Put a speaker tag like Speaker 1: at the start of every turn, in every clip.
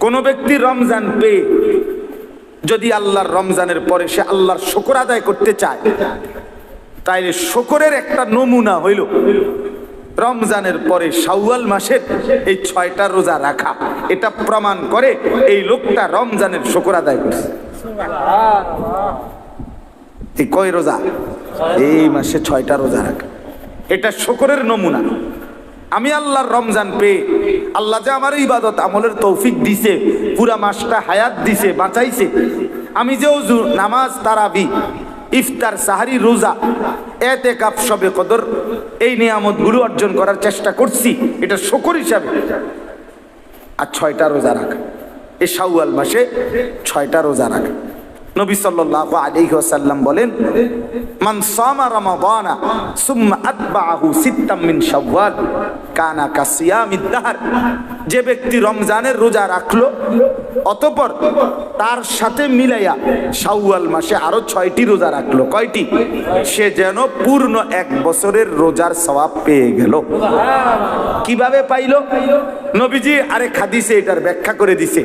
Speaker 1: কোনো ব্যক্তি রমজান পেয়ে যদি আল্লাহর রমজানের পরে সে আল্লাহর শুকর আদায় করতে চায়, তাইলে শুকরের একটা নমুনা হইল রমজানের পরে শাওয়াল মাসের এই 6টা রোজা রাখা। এটা প্রমাণ করে এই লোকটা রমজানের শুকর আদায় করছে। এই কয় রোজা? এই মাসে 6টা রোজা রাখা, এটা শুকরের নমুনা। আমি আল্লাহর রমজান পেয়ে আল্লাহ যে আমার ইবাদত আমলের তৌফিক দিছে, পুরা মাসটা হায়াত দিছে, বাঁচাইছে, আমি যে ওযু, নামাজ, তারাবি, ইফতার, সাহারি, রোজা, এতেকাফ, শবে কদর, এই নিয়ামতগুলো অর্জন করার চেষ্টা করছি, এটা শুকর হিসাবে। আর 6টা রোজা রাখা, এই শাওয়াল মাসে 6টা রোজা রাখা। নবী সাল্লাল্লাহু আলাইহি ওয়াসাল্লাম বলেন, মান সামা রমাদানা সুম্মা আতবাহু সিত্তাম মিন শাওয়াল কানা কাসিয়ামিদ দাহর। যে ব্যক্তি রমজানের রোজা রাখলো অতঃপর তার সাথে মিলাইয়া শাওয়াল মাসে আরো 6টি রোজা রাখলো, কয়টি? সে যেন পূর্ণ 1 বছরের রোজার সওয়াব পেয়ে গেল। কিভাবে পাইলো? নবীজি আরেক হাদিসে এটার ব্যাখ্যা করে দিছে।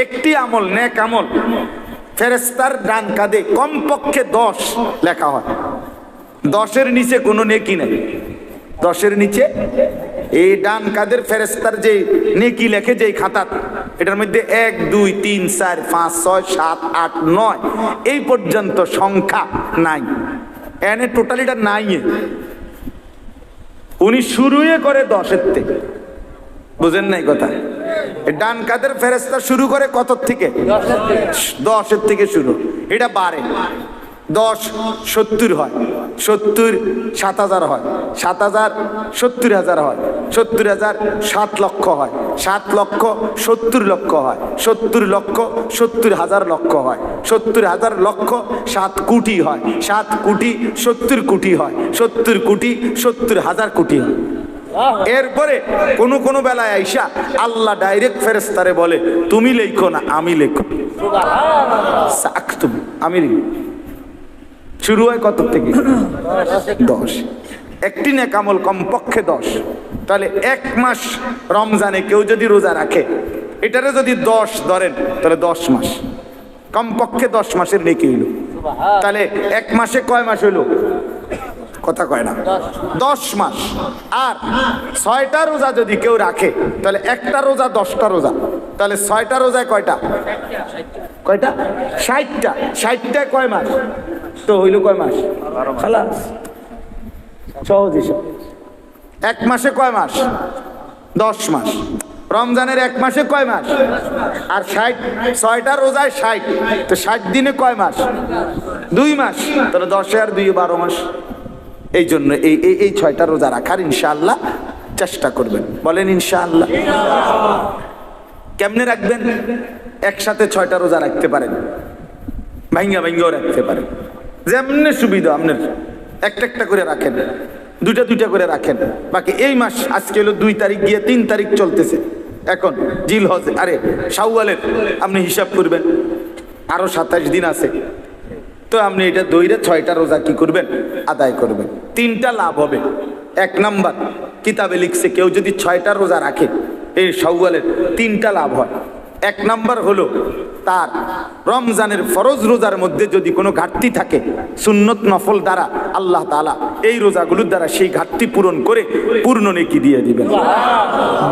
Speaker 1: একটি আমল, নেক আমল, ফেরেশতার ডান কাঁধে কমপক্ষে 10 লেখা হয়। 10-এর নিচে কোনো নেকি নেই। 10-এর নিচে এই ডান কাঁধের ফেরেশতার যে নেকি লেখে, যেই খাতা, এটার মধ্যে 1 2 3 4 5 6 7 8 9 এই পর্যন্ত সংখ্যা নাই। এনে টোটালিটা নাই। উনি শুরুই করে 10-এর থেকে। বুঝেন নাই কথা? ডান কাঁধের ফেরেশতা শুরু করে কত থেকে? 10-এর থেকে শুরু। এটা বাড়ে। 10 70 হয়, 70 7000 হয়, 7000 70000 হয়, 70000 7 লক্ষ হয়, 7 লক্ষ 70 লক্ষ হয়, 70 লক্ষ 70,000 লক্ষ হয়, 70,000 লক্ষ 7 কোটি হয়, 7 কোটি 70 কোটি হয়, 70 কোটি 70,000 কোটি হয়। এরপরে কোন বেলায় আইসা আল্লাহ ডাইরেক্ট ফেরেশতারে বলে, তুমি লেখো না, আমি লেখো। আমি লিখি। শুরু হয় কত থেকে? 10। একটি নেক আমল কমপক্ষে 10। তাহলে 1 মাস রমজানে কেউ যদি রোজা রাখে, এটারে যদি 10 ধরেন, তাহলে 10 মাস, কমপক্ষে 10 মাসের নেকি হইল। তাহলে 1 মাসে কয় মাস হইল? কথা কয় না, 10 মাস। আর 6টা রোজা যদি কেউ রাখে, তাহলে একটা রোজা 10টা রোজা, তাহলে 6টা রোজায় কয়টা? কয়টা? 60টা। 60টায় কয় মাস? তো হইল কয় মাস? খালাস, সহজ হিসাব। 1 মাসে কয় মাস? 10 মাস। রমজানের 1 মাসে কয় মাস? আর 6টা রোজায় 60, তো 60 দিনে কয় মাস? 2 মাস। তাহলে 10 আর 2 12 মাস। এই জন্য এই 6টা রোজা রাখার ইনশাআল্লাহ চেষ্টা করবেন। বলেন ইনশাআল্লাহ। কেমনে রাখবেন? একসাথে 6টা রোজা রাখতে পারেন, ভাঙ্গাও রাখতে পারেন, যেমনি সুবিধা আপনার। একটা করে রাখেন, 2টা করে রাখেন। বাকি এই মাস আজকে হলো 2 তারিখ গিয়ে 3 তারিখ চলতেছে, এখন জিলহজ, শাওয়ালের আপনি হিসাব করবেন, আরো 27 দিন আছে। তো আপনি এটা দইরে 6টা রোজা কি করবেন? আদায় করবেন। 3টা লাভ হবে। 1 নাম্বার, কিতাবে লিখছে কেউ যদি 6টা রোজা রাখে এই শাওয়ালের, 3টা লাভ হয়। 1 নাম্বার হলো তার রমজানের ফরজ রোজার মধ্যে যদি কোনো ঘাটতি থাকে, সুন্নত নফল দ্বারা আল্লাহ তাআলা এই রোজাগুলোর দ্বারা সেই ঘাটতি পূরণ করে পূর্ণ নেকি দিয়ে দিবেন।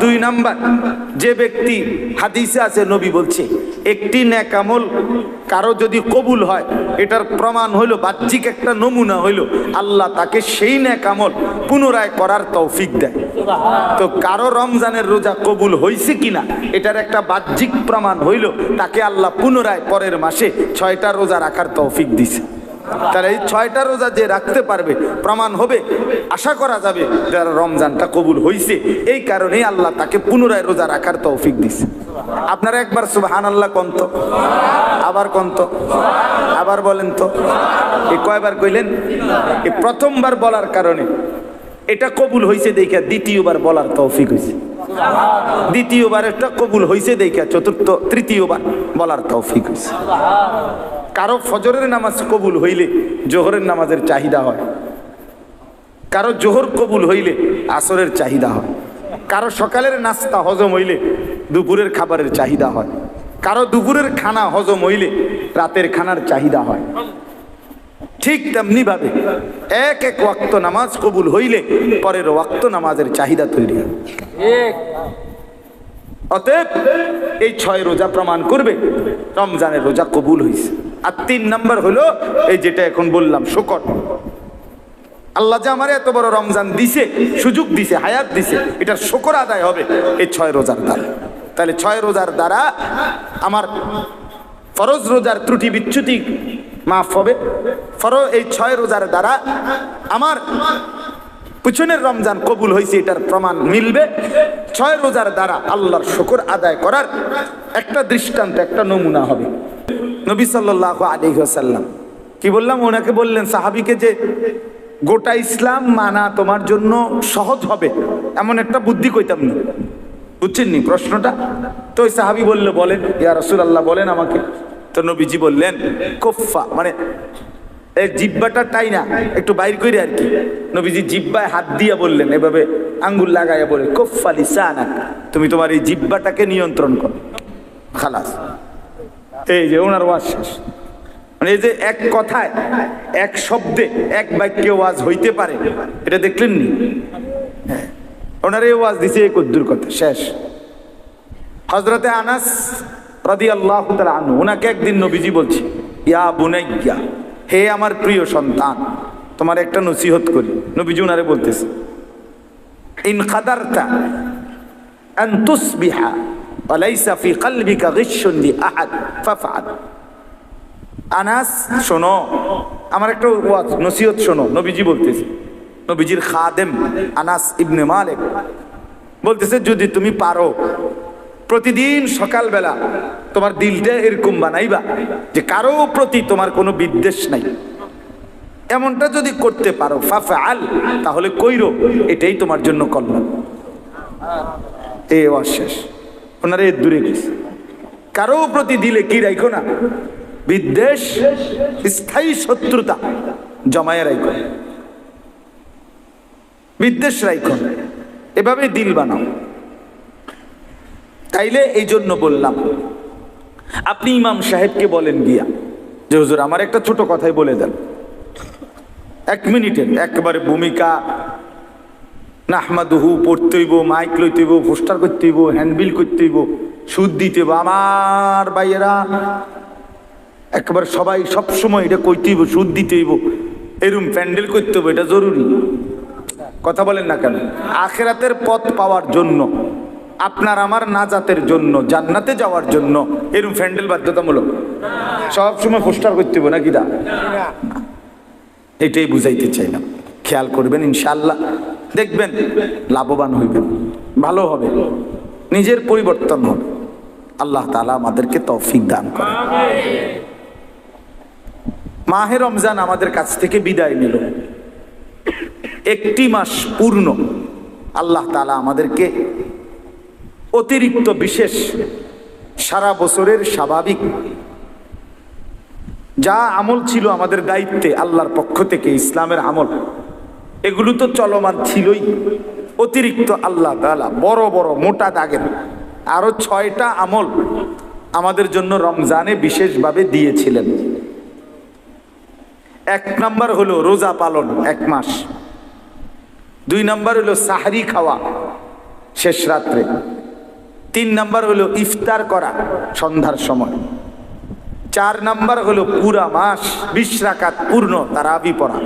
Speaker 1: 2 নাম্বার, যে ব্যক্তি, হাদিসে আছে নবী বলছে, একটি নেক আমল কারো যদি কবুল হয়, এটার প্রমাণ হইল, বাহ্যিক একটা নমুনা হইল, আল্লাহ তাকে সেই নেক আমল পুনরায় করার তৌফিক দেয়। তো কারো রমজানের রোজা কবুল হয়েছে কিনা এটার একটা বাহ্যিক প্রমাণ হইল, তাকে আল্লাহ পুনরায় পরের মাসে 6টা রোজা রাখার তৌফিক দিছে। তাহলে এই 6টা রোজা যে রাখতে পারবে, প্রমাণ হবে, আশা করা যাবে যারা রমজানটা কবুল হয়েছে, এই কারণেই আল্লাহ তাকে পুনরায় রোজা রাখার তৌফিক দিছে। আপনারা একবার সুবহানাল্লাহ কন্ত, আবার কন্ত, আবার বলেন তো। এই কয়বার কইলেন? এই প্রথমবার বলার কারণে এটা কবুল হয়েছে দেখা দ্বিতীয়বার বলার তৌফিক হয়েছে, দ্বিতীয়বার এটা কবুল হয়েছে দেখা তৃতীয়বার বলার তৌফিক হয়েছে। কারো ফজরের নামাজ কবুল হইলে জোহরের নামাজের চাহিদা হয়, কারো জোহর কবুল হইলে আসরের চাহিদা হয়, কারো সকালের নাস্তা হজম হইলে দুপুরের খাবারের চাহিদা হয়, কারো দুপুরের খানা হজম হইলে রাতের খানার চাহিদা হয়। ঠিক তেমনি ভাবে এক এক ওয়াক্ত নামাজ কবুল হইলে পরের ওয়াক্ত নামাজের চাহিদা তৈরি হয়। অতএব এই 6 রোজা প্রমাণ করবে রমজানের রোজা কবুল হয়েছে। আর 3 নাম্বার হলো এই যেটা এখন বললাম, শুকর। আল্লাহ যে আমার এত বড় রমজান দিছে, সুযোগ দিছে, হায়াত দিছে, এটার শুকর আদায় হবে এই 6 রোজার দ্বারা। তাহলে 6 রোজার দ্বারা আমার ফরজ রোজার ত্রুটি বিচ্যুতি মাফ হবে। এই 6 রোজার দ্বারা আমার পিছনের রমজান কবুল হয়েছে এটার প্রমাণ মিলবে। 6 রোজার দ্বারা আল্লাহর শুকর আদায় করার একটা দৃষ্টান্ত, একটা নমুনা হবে। নবী সাল্লাল্লাহু আলাইহি ওয়াসাল্লাম কি বললাম, ওনাকে বললেন সাহাবীকে যে গোটা ইসলাম মানা তোমার জন্য সহজ হবে এমন একটা বুদ্ধি কইতাম না। বুঝছেন নি প্রশ্নটা? তো ওই সাহাবী বলল, বলেন ইয়া রাসূলুল্লাহ, বলেন আমাকে। তো নবীজি বললেন কুফা, মানে এই জিহ্বাটা টাইনা একটু বাইর করে আর কি। নবীজি জিহ্বায় হাত দিয়ে বললেন, এভাবে আঙ্গুল লাগাইয়া বলে কুফা লিসানাক, তুমি তোমার এই জিহ্বাটাকে নিয়ন্ত্রণ করো, খালাস। এই যে ওনার ওয়াজ শেষ। মানে এই যে এক কথায়, এক শব্দে, এক বাক্যে ওয়াজ হইতে পারে, এটা দেখলেন নি? হ্যাঁ, ওনার এই ওয়াজ দিছে এক উদ্দুর কথা, শেষ। হযরতে আনাস রাদিয়াল্লাহু তাআলা আনহু, ওনাকে একদিন নবীজি বলছে, ইয়া বুনাইয়া, হে আমার প্রিয় সন্তান, তোমার একটা নসিহত করি। নবীজি ওনারে বলতেছে, ইন কাদারতা আন তুসবিহা ওয়া লাইসা ফি কলবিকা গিশশুন লি আহাদ ফাফআল। আনাস শোনো, আমার একটা নসিহত শোনো। নবীজি বলতেছে, নবীজির খাদেম আনাস ইবনে মালিক বলতেছে, যদি তুমি পারো প্রতিদিন সকালবেলা তোমার দিলটা এরকম বানাইবা যে কারো প্রতি তোমার কোনো বিদ্বেষ নাই, এমনটা যদি করতে পারো ফাফআল, তাহলে কইরো, এটাই তোমার জন্য কল্যাণ। এই অশেষ ওনারে দূরে গেছে। কারো প্রতি দিলে কি রাখো না, বিদ্বেষ, স্থায়ী শত্রুতা জমায়ে রাখো, বিদ্বেষ রাখো, এভাবে দিল বানাও। তাইলে এই জন্য বললাম, আপনি ইমাম সাহেবকে বলেন গিয়া যে হুজুর আমার একটা ছোট কথাই বলে দেন, 1 মিনিটের একবারে ভূমিকা, নাহমাদুহু পড়তে হইব, মাইক লইতে হইব, পোস্টার করতে হইব, হ্যান্ডবিল করতে হইব, সুদ দিতে হইব। আমার ভাইয়েরা একবার সবাই সব সময় এটা কইতে হইব, সুদ দিতে হইব, এরম প্যান্ডেল করতে হইব, এটা জরুরি। কথা বলেন না কেন? আখিরাতের পথ পাওয়ার জন্য, আপনার আমার নাজাতের জন্য, জান্নাতে যাওয়ার জন্য এরকম প্যান্ডেল বাধ্যতামূলক। সব সময় পোস্টার করতে হইব নাকি? দা এটাই বুঝাইতে চাইলাম। খেয়াল করবেন, ইনশাআল্লাহ দেখবেন লাভবান হইবেন, ভালো হবে, নিজের পরিবর্তন হবে। আল্লাহ তাআলা আমাদেরকে তৌফিক দান করেন। মাহে রমজান আমাদের কাছ থেকে বিদায় নিল, 1টি মাস পূর্ণ। আল্লাহ তাআলা আমাদেরকে অতিরিক্ত বিশেষ সারা বছরের স্বাভাবিক যা আমল ছিল আমাদের দায়িত্বে আল্লাহর পক্ষ থেকে, ইসলামের আমল, এগুলো তো চলমান ছিলই। অতিরিক্ত আল্লাহ তাআলা বড় বড় মোটা দাগের আরো 6টা আমল আমাদের জন্য রমজানে বিশেষভাবে দিয়েছিলেন। 1 নাম্বার হলো রোজা পালন 1 মাস, 2 নাম্বার হলো সাহরি খাওয়া শেষ রাত্রে, 3 নাম্বার হলো ইফতার করা সন্ধ্যার সময়, 4 নাম্বার হলো পুরা মাস 20 রাকাত পূর্ণ তারাবি পড়া,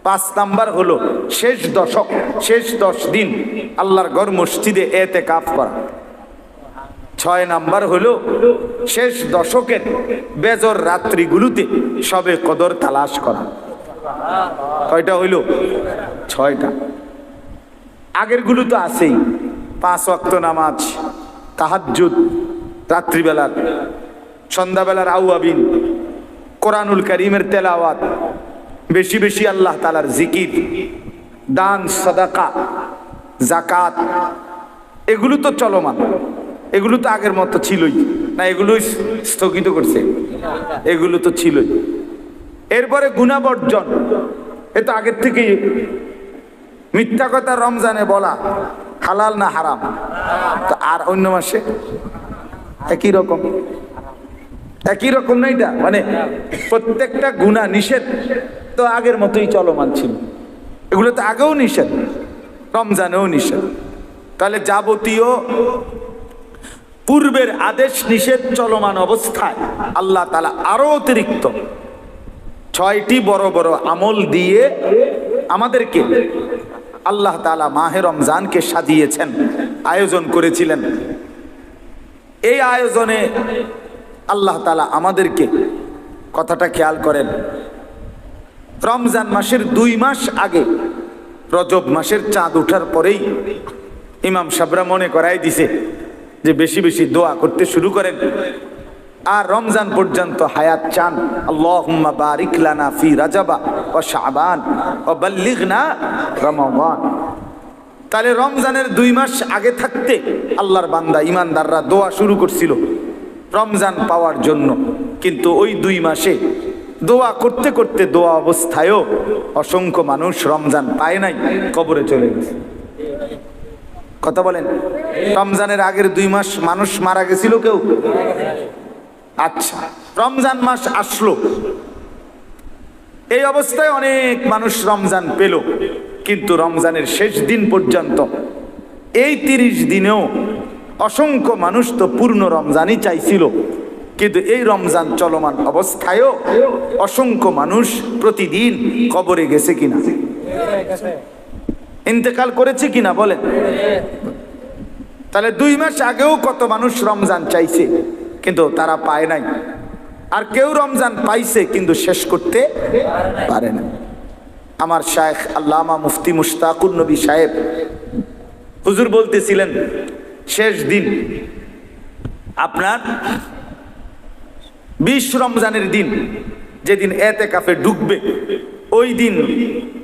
Speaker 1: 5 নাম্বার হলো শেষ দশক, শেষ 10 দিন আল্লাহর ঘর মসজিদে এতেকাফ করা, 6 নাম্বার হলো শেষ দশকের বেজর রাত্রিগুলোতে সবে কদর তালাশ করা। কয়টা হইল? 6টা। আগের গুলো তো আছেই, 5 ওয়াক্ত নামাজ, তাহাজ্জুদ, রাত্রিবেলার, সন্ধ্যাবেলার আউয়াবিন, কোরআনুল কারীমের তেলাওয়াত, বেশি বেশি আল্লাহ তাআলার জিকির, দান, সাদাকা, যাকাত, এগুলো তো চলমান, এগুলো তো আগের মতো ছিলই না, এগুলো স্থগিত করছে, এগুলো তো ছিলই। এরপরে গুনাহ বর্জন, এ তো আগের থেকেই। মিথ্যা কথা রমজানে বলা, হালাল না হারাম? তো আর অন্য মাসে একই রকম, একই রকম না? এটা মানে প্রত্যেকটা গুনাহ নিষেধ তো আগের মতোই চলমান ছিল, এগুলো তো আগেও নিষেধ, রমজানেও নিষেধ। তাহলে যাবতীয় পূর্বের আদেশ নিষেধ চলমান অবস্থায় আল্লাহ তাআলা আরো অতিরিক্ত 6টি বড় বড় আমল দিয়ে আমাদেরকে আল্লাহ তাআলা মাহে রমজানকে সাজিয়েছেন, আয়োজন করেছিলেন। এই আয়োজনে আল্লাহ তাআলা আমাদেরকে, কথাটা খেয়াল করেন, রমজান মাসের 2 মাস আগে রজব মাসের চাঁদ ওঠার পরেই ইমাম সাহেবরা মনে করাই দিছে যে বেশি বেশি দোয়া করতে শুরু করেন, আর রমজান পর্যন্ত হায়াত চান। আল্লাহুম্মা বারিক লানা ফি রাজাবা ওয়া শাবান ওয়া বাল্লিগনা রমাদান। তাহলে রমজানের 2 মাস আগে থাকতে আল্লাহর বান্দা ইমানদাররা দোয়া শুরু করছিল রমজান পাওয়ার জন্য, কিন্তু ওই 2 মাসে দোয়া করতে করতে দোয়া অবস্থায়ও অসংখ্য মানুষ রমজান পায় নাই, কবরে চলে গেছে। কথা বলেন, রমজানের আগের 2 মাস মানুষ মারা গেছিল কেউ? আচ্ছা, রমজান মাস আসলো, এই অবস্থায় অনেক মানুষ রমজান পেল, কিন্তু রমজানের শেষ দিন পর্যন্ত এই 30 দিনেও অসংখ্য মানুষ তো পূর্ণ রমজানই চাইছিল, কিন্তু এই রমজান চলমান অবস্থায়ও অসংখ্য মানুষ প্রতিদিন কবরে গেছে কিনা, ইন্তেকাল করেছে কিনা বলেন? তাহলে 2 মাস আগেও কত মানুষ রমজান চাইছে কিন্তু তারা পায় নাই, আর কেউ রমজান পাইছে কিন্তু শেষ করতে পারে না। আমার শায়েখ আল্লামা মুফতি মুশতাকুর নবী সাহেব হুজুর বলতেছিলেন, শেষ দিন আপনার 20 রমজানের দিন যেদিন এতেকাফে ঢুকবে, ওই দিন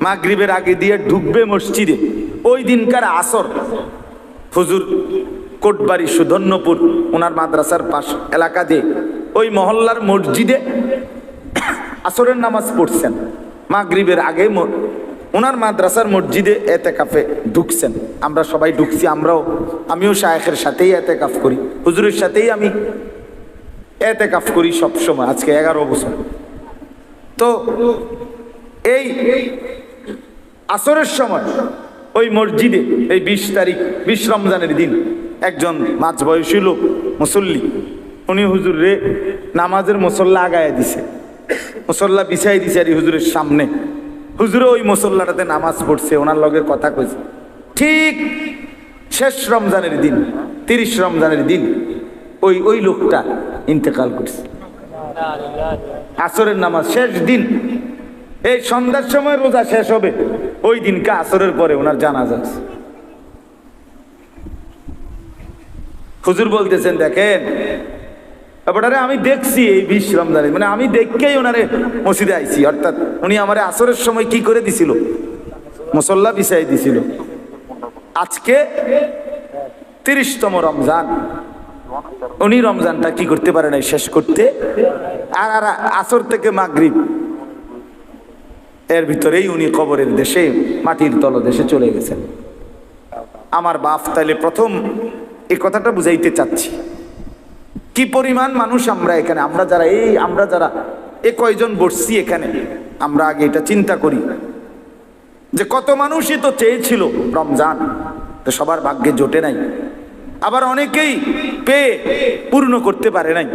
Speaker 1: মাগরিবের আগে দিয়ে ঢুকবে মসজিদে, ওই দিনকার আসর হুজুর কোটবাড়ি সুধন্যপুর ওনার মাদ্রাসার পাশ এলাকা দিয়ে ওই মহল্লার মসজিদে আসরের নামাজ পড়ছেন, মাগরিবের আগে ওনার মাদ্রাসার মসজিদে এতেকাফে ঢুকছেন। আমরা সবাই ঢুকছি, আমিও শায়েখের সাথেই এতেকাফ করি, হুজুরের সাথেই আমি এতেকাফ করি সব সময়, আজকে 11 বছর। তো এই আসরের সময় ওই মসজিদে এই 20 তারিখ 20 রমজানের দিন একজন মাঝবয়সী লোক মুসল্লি, উনি হুজুর রে নামাজের মুসল্লা আগায় দিছে, মুসল্লা বিছাই দিছে আর হুজুরের সামনে, হুজুরে ওই মুসল্লাটাতে নামাজ পড়ছে, ওনার লগের কথা কইছে। ঠিক শেষ রমজানের দিন 30 রমজানের দিন ওই লোকটা ইন্তেকাল করছে, আসরের নামাজ শেষ দিন, এই সন্ধ্যার সময় রোজা শেষ হবে, ওই দিনকে আসরের পরে ওনার জানাজা আছে। হুজুর বলতেছেন, দেখেন ব্যাপারটা আমি দেখছি এই 20 রমজানে, মানে আমি দেখকেই ওনারে মসজিদে আইছি, অর্থাৎ উনি আমারে আসরের সময় কি করে দিছিল, মুসল্লা বিছাই দিছিল। আজকে 30তম রমজান, উনি রমজানটা কি করতে পারে নাই, শেষ করতে, আর আসর থেকে মাগরিব এর ভিতরেই উনি কবরের দেশে, মাটির তলদেশে চলে গেছেন। আমার বাপ তাইলে প্রথম এই কথাটা বুঝাইতে চাচ্ছি, কি পরিমাণ মানুষ আমরা এখানে, আমরা যারা কয়জন বসছি এখানে, আমরা আগে এটা চিন্তা করি যে কত মানুষই তো চেয়েছিল রমজান, সবার ভাগ্যে জোটে নাই, আবার অনেকেই পেয়ে পূর্ণ করতে পারে নাই।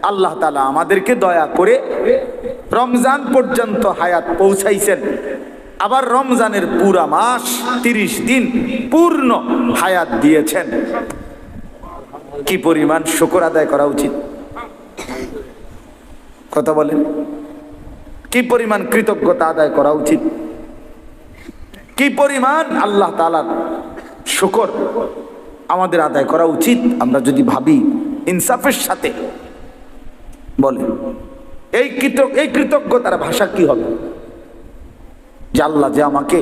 Speaker 1: আল্লাহ তাআলা আমাদেরকে দয়া করে রমজান পর্যন্ত হায়াত পৌঁছাইছেন, আবার রমজানের পুরা মাস 30 দিন পূর্ণ হায়াত দিয়েছেন। কি পরিমাণ শুকর আদায় করা উচিত, কথা বলেন, কি পরিমাণ কৃতজ্ঞতা আদায় করা উচিত, কি পরিমাণ আল্লাহ তাআলার শুকর আমাদের আদায় করা উচিত। আমরা যদি ভাবি ইনসাফের সাথে, বলে এই কৃতজ্ঞতার ভাষা কি হবে, যে আল্লাহ যে আমাকে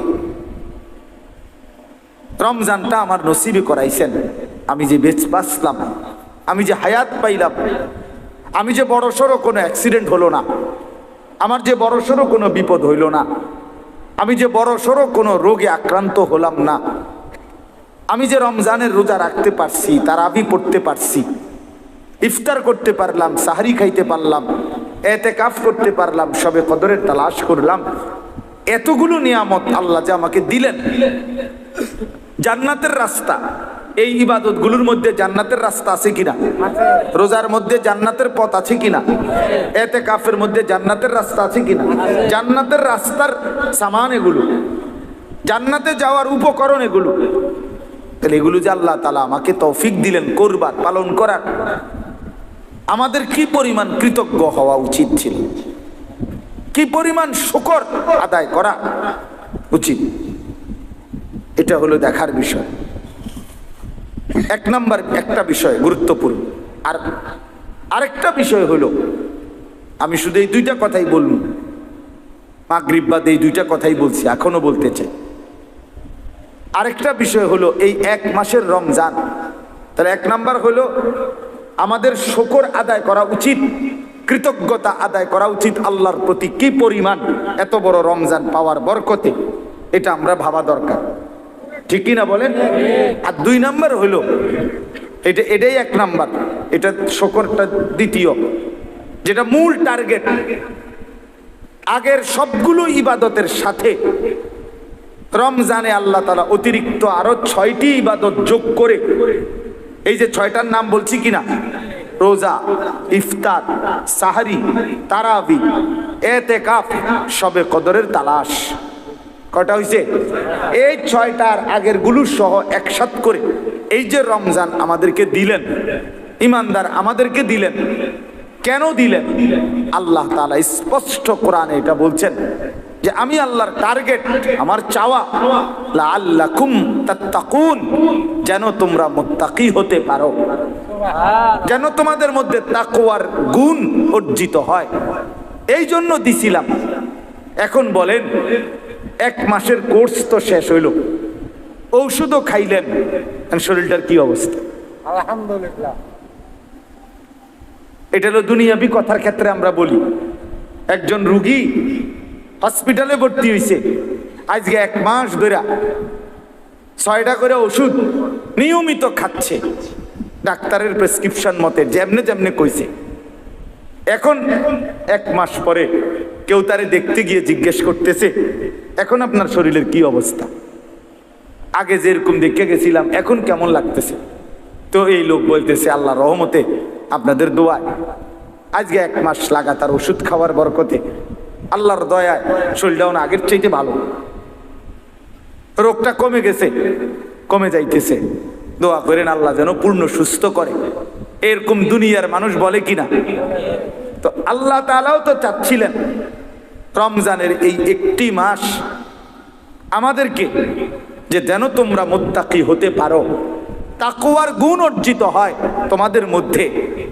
Speaker 1: রমজানটা আমার নসিবে করাইছেন, আমি যে বেঁচে বাঁচলাম, আমি যে হায়াত পাইলাম, আমি যে বড়সড় কোনো অ্যাক্সিডেন্ট হলো না, আমার যে বড়সড় কোনো বিপদ হইল না, আমি যে বড়সড় কোনো রোগে আক্রান্ত হলাম না, আমি যে রমজানের রোজা রাখতে পারছি, তারাবি পড়তে পারছি, ইফতার করতে পারলাম, সাহারি খাইতে পারলাম, এতেকাফ করতে পারলাম, সবে কদরের তালাশ করলাম, এতগুলো নিয়ামত আল্লাহ যে আমাকে দিলেন, জান্নাতের রাস্তা, এই ইবাদত গুলোর মধ্যে জান্নাতের রাস্তা আছে কিনা? রোজার মধ্যে জান্নাতের পথ আছে কিনা? এতেকাফের মধ্যে জান্নাতের রাস্তা আছে কিনা? জান্নাতের রাস্তার সামান এগুলো, জান্নাতে যাওয়ার উপকরণ এগুলো। তাহলে এগুলো যে আল্লাহ তাআলা আমাকে তৌফিক দিলেন করবার, পালন করার, আমাদের কি পরিমাণ কৃতজ্ঞ হওয়া উচিত ছিল, কি পরিমাণ শুকর আদায় করা উচিত, এটা হলো দেখার বিষয়। এক নাম্বার একটা বিষয় গুরুত্বপূর্ণ। আর আরেকটা বিষয় হলো, আমি শুধু এই দুইটা কথাই বলব, মাগরিব বাদে এই দুইটা কথাই বলছি, এখনো বলতে চাই। আরেকটা বিষয় হলো এই এক মাসের রমজান, তাহলে এক নাম্বার হলো আমাদের শুকর আদায় করা উচিত, কৃতজ্ঞতা আদায় করা উচিত আল্লাহর প্রতি, কি পরিমাণ এত বড় রমজান পাওয়ার বরকতে, এটা আমরা ভাবা দরকার, ঠিক কিনা বলেন? আর দুই নাম্বার হলো, এটাই এক নাম্বার, এটা শুকরটা দ্বিতীয়, যেটা মূল টার্গেট। আগের সবগুলো ইবাদতের সাথে রমজানে আল্লাহ তাআলা অতিরিক্ত আরো 6টি ইবাদত যোগ করে, এই যে 6টার নাম বলছি কিনা, রোজা, ইফতার, সাহারি, তারাবি, এতেকাফ, শবে কদরের তালাশ, কয়টা হইছে? এই 6টার আগের গুলো সহ একসাথ করে এই যে রমজান আমাদেরকে দিলেন, ইমানদার আমাদেরকে দিলেন, কেন দিলেন? আল্লাহ তাআলা স্পষ্ট কোরআনে এটা বলছেন যে আমি আল্লাহর টার্গেট, আমার চাওয়া, লাআল্লাকুম তাত্তাকুন, যেন তোমরা মুত্তাকি হতে পারো, যেন তোমাদের মধ্যে তাকওয়ার গুণ অর্জিত হয়, এই জন্য দিছিলাম। এখন বলেন, এক মাসের কোর্স তো শেষ হইল, ঔষধও খাইলেন, শরীরটার কি অবস্থা?
Speaker 2: আলহামদুলিল্লাহ।
Speaker 1: এটা হলো দুনিয়াবি কথার ক্ষেত্রে আমরা বলি। একজন রুগী হসপিটালে ভর্তি হয়েছে, আজকে 1 মাস ধরে 6টা করে ওষুধ নিয়মিত খাচ্ছে, ডাক্তারের প্রেসক্রিপশন মতে, যেমনে যেমনে কইছে। এখন 1 মাস পরে কেউ তারে দেখতে গিয়ে জিজ্ঞেস করতেছে, এখন আপনার শরীরের কি অবস্থা? আগে যেরকম দেখে গেছিলাম এখন কেমন লাগতেছে? তো এই লোক বলতেছে, আল্লাহর রহমতে, আপনাদের দোয়ায় আজকে 1 মাস লাগাতার ওষুধ খাওয়ার বরকতে, আল্লাহর দয়ায় শরীরটা আগের চাইতে ভালো, রোগটা কমে গেছে, কমে যাইতেছে। দোয়া করেন আল্লাহ যেন পূর্ণ সুস্থ করে। এরকম দুনিয়ার মানুষ বলে কিনা? তো আল্লাহ তাআলাও তো চাচ্ছিলেন রমজানের এই একটি মাস আমাদেরকে, যে যেন তোমরা মুত্তাকি হতে পারো, তাকওয়ার গুণ অর্জিত হয় তোমাদের মধ্যে।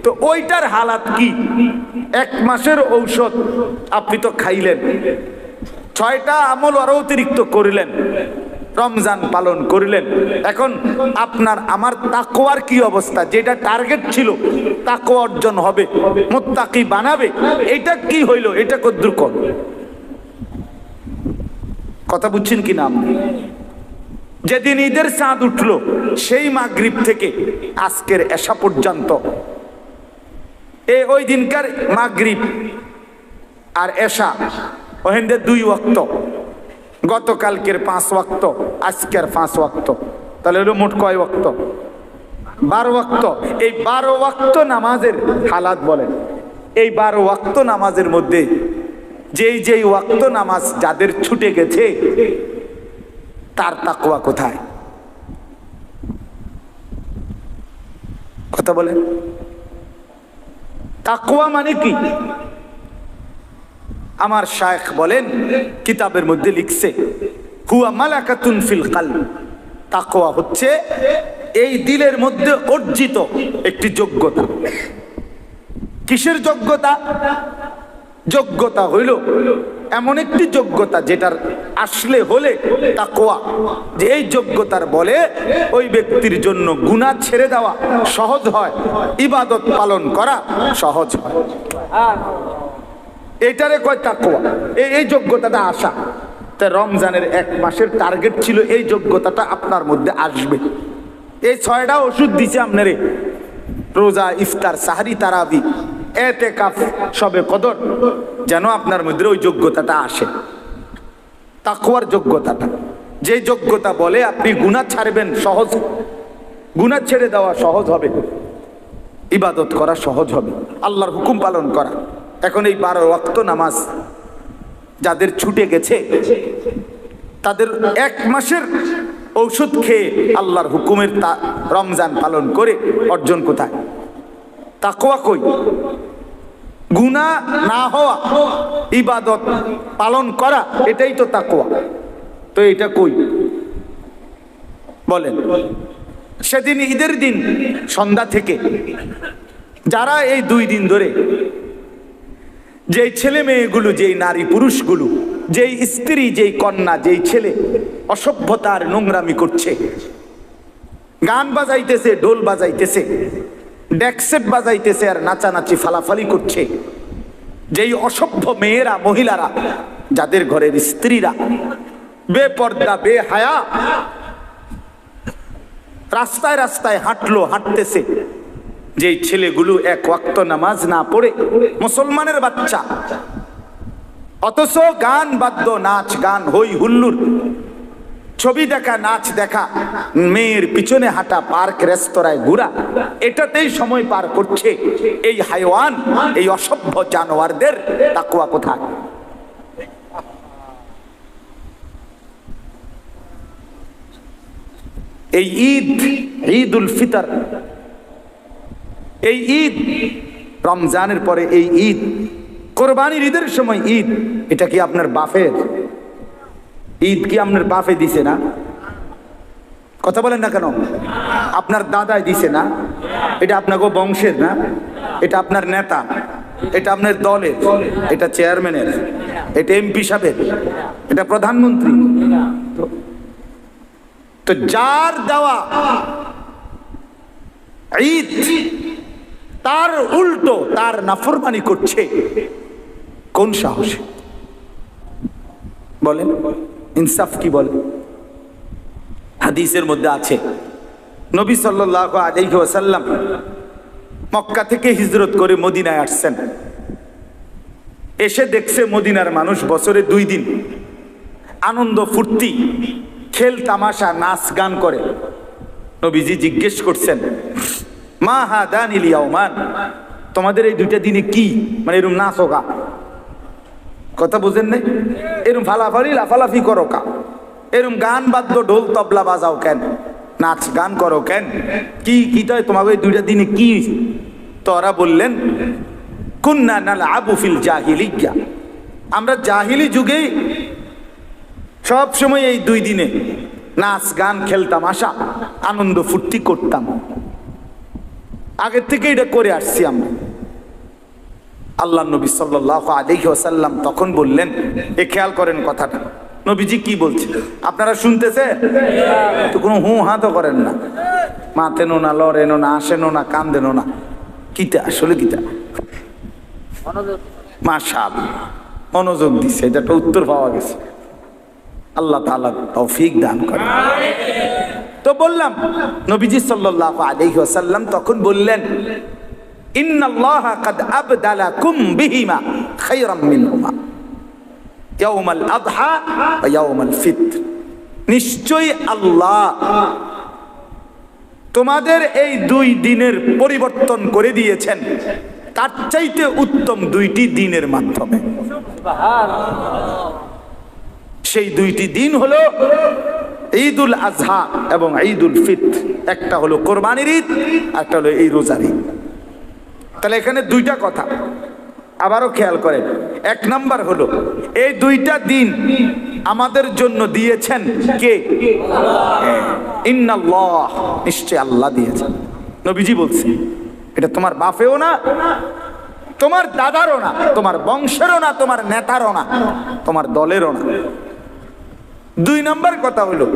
Speaker 1: তো ওইটার হালাত কি? 1 মাসের ঔষধ আপনি তো খাইলেন, 6টা আমল আরো অতিরিক্ত করিলেন, রমজান পালন করিলেন, এখন আপনার আমার তাকওয়ার কি অবস্থা? যেটা টার্গেট ছিল তাকওয়া অর্জন হবে, মুত্তাকি বানাবে, এটা কি হইল? এটা কদ্দুর কর কথা বুঝছেন কিনা আপনি? যেদিন ঈদের চাঁদ উঠলো, সেই মাগরিব থেকে আজকের এশা পর্যন্ত, ওই দিনকার মাগরিব আর এশা ওহেন্দে 2 ওয়াক্ত, গতকালকের 5 ওয়াক্ত, আজকের 5 ওয়াক্ত, তাহলে হলো মোট কয় ওয়াক্ত? 12 ওয়াক্ত। এই 12 ওয়াক্ত নামাজের হালাত বলেন। এই 12 ওয়াক্ত নামাজের মধ্যে যেই ওয়াক্ত নামাজ যাদের ছুটে গেছে, তার তাকওয়া কোথায়? কথা বলেন। তাকওয়া মানে কি? আমার শায়েখ বলেন, কিতাবের মধ্যে লিখছে, হুয়া মালাকাতুন ফিল কলব। তাকওয়া হচ্ছে এই দিলের মধ্যে অর্জিত একটি যোগ্যতা। কিসের যোগ্যতা? যোগ্যতা হইল এমন একটি যোগ্যতা যেটার আসলে হলে তাকওয়া, যে এই যোগ্যতার বলে ওই ব্যক্তির জন্য গুনাহ ছেড়ে দেওয়া সহজ হয়, ইবাদত পালন করা সহজ হয়। এটারে কয় তাকওয়া। এই যোগ্যতাটা আসা। তা রমজানের 1 মাসের টার্গেট ছিল এই যোগ্যতাটা আপনার মধ্যে আসবে। এই 6টা ওষুধ দিছে আপনারে, রোজা, ইফতার, সাহারি, তারাবি, এতেকাফ, শবে কদর, যেন আপনার মধ্যে ওই যোগ্যতাটা আসে, তাকওয়ার যোগ্যতাটা। যে যোগ্যতা বলে আপনি গুনাহ ছাড়বেন সহজ, গুনাহ ছেড়ে দেওয়া সহজ হবে, ইবাদত করা সহজ হবে, আল্লাহর হুকুম পালন করা। এখন এই 12 ওয়াক্ত নামাজ যাদের ছুটে গেছে, তাদের 1 মাসের ঔষধ খেয়ে আল্লাহর হুকুমের রমজান পালন করে অর্জন কোথায়? তাকওয়া কই? গুনাহ না হওয়া, ইবাদত পালন করা, এটাই তো তাকওয়া। তো এটা কই বলেন? সেদিন ঈদের দিন সন্ধ্যা থেকে যারা এই 2 দিন ধরে, যেই ছেলে মেয়েগুলো, যেই নারী পুরুষগুলো, যেই স্ত্রী, যেই কন্যা, যেই ছেলে অসভ্যতার নোংরামি করছে, গান বাজাইতেছে, ঢোল বাজাইতেছে, ডেকসেট বাজাইতেছে, আর নাচানাচি ফালাফালি করছে, যেই অসভ্য মেয়েরা, মহিলারা, যাদের ঘরের স্ত্রীরা বেপর্দা, বেহায়া রাস্তায় রাস্তায় হাঁটতেছে, যেই ছেলেগুলো 1 ওয়াক্ত নামাজ না পড়ে মুসলমানের বাচ্চা, অথচ গান বাদ্য, নাচ গান, হই হুল্লুর, ছবি দেখা, নাচ দেখা, মেয়ের পিছনে হাঁটা, পার্ক রেস্তোরাঁয় ঘোরা, এটাতেই সময় পার করছে। এই হাইওয়ান, এই অসভ্য জানোয়ারদের তাকওয়া কোথায়? এই ঈদ, ঈদুল ফিতর, এই ঈদ রমজানের পরে এই ঈদ, কোরবানির ঈদের সময় ঈদ, এটা কি আপনার বাপের ঈদ? কি আপনার বাপে দিছে না? কথা বলেন না কেন? আপনার দাদাই দিছে না? এটা আপনাকে বংশের না? এটা আপনার নেতা, এটা আপনার দলের, এটা চেয়ারম্যানের, এটা এমপি সাহেবের, এটা প্রধানমন্ত্রী। তো যার দেওয়া ঈদ, তার উল্টো তার নাফরমানি করছে, কোন সাহসে? বলেন, ইনসাফ কি বলে? হাদিসের মধ্যে আছে, নবী সাল্লাল্লাহু আলাইহি ওয়াসাল্লাম মক্কা থেকে হিজরত করে মদিনায় আসছেন। এসে দেখছে মদিনার মানুষ বছরে 2 দিন আনন্দ ফুর্তি, খেল তামাশা, নাচ গান করে। নবীজি জিজ্ঞেস করছেন, মা হাদানিল ইয়াউমান, তোমাদের এই 2টা দিনে কি, মানে এরকম নাচ হোকা? কথা বুঝেন নাই? এরকম ফালাফালি লাফালাফি করো কা? এরকম গান বাদ্য, ঢোল তবলা বাজাও কেন? নাচ গান করো কেন? কি কি তাই তোমাকে এই 2টা দিনে কি? তো ওরা বললেন, কুন্না নালআবু ফিল জাহিলিয়্যা, আমরা জাহিলি যুগে সব সময় এই 2 দিনে নাচ গান, খেলতাম, আসা, আনন্দ ফুর্তি করতাম, আগের থেকে এটা করে আসছি আমরা। আল্লাহ নবী সাল্লাল্লাহু আলাইহি ওয়াসাল্লাম তখন বললেন, এ খেয়াল করেন কথাটা, নবীজি কি বলছে আপনারা শুনতেছে? তো কোনো হু হা তো করেন না, মাতেনো না, লড়েনো না, আসেনো না, কান্দেনো না, কিতা আসলে কিতা? মাশাআল্লাহ, মনোযোগ দিচ্ছে, এটা একটা উত্তর পাওয়া গেছে। আল্লাহ তাআলা তৌফিক দান করেন। তো বললাম, নবীজি সাল্লাল্লাহু আলাইহি ওয়াসাল্লাম তখন বললেন, ইন্নাল্লাহা কাদ আবদালাকুম বিহিমা খায়রাম মিনহুমা ইয়াউমাল আযহা ওয়া ইয়াউমাল ফিতর, নিশ্চয়ই আল্লাহ তোমাদের এই 2 দিনের পরিবর্তন করে দিয়েছেন তার চাইতে উত্তম 2টি দিনের মাধ্যমে। সেই 2টি দিন হলো ঈদুল আজহা এবং ঈদুল ফিতর। একটা হলো কোরবানির ঈদ, একটা হলো এই রোজার ঈদ। তাহলে এখানে 2টা কথা আবারও খেয়াল করেন। 1 নাম্বার হলো এই 2টা দিন আমাদের জন্য দিয়েছেন কে? ইন্নাল্লাহ, নিশ্চয় আল্লাহ দিয়েছেন। নবীজি বলছে, এটা তোমার বাপেও না, তোমার দাদারও না, তোমার বংশেরও না, তোমার নেতারও না, তোমার দলেরও না। 2 নাম্বার কথা হলো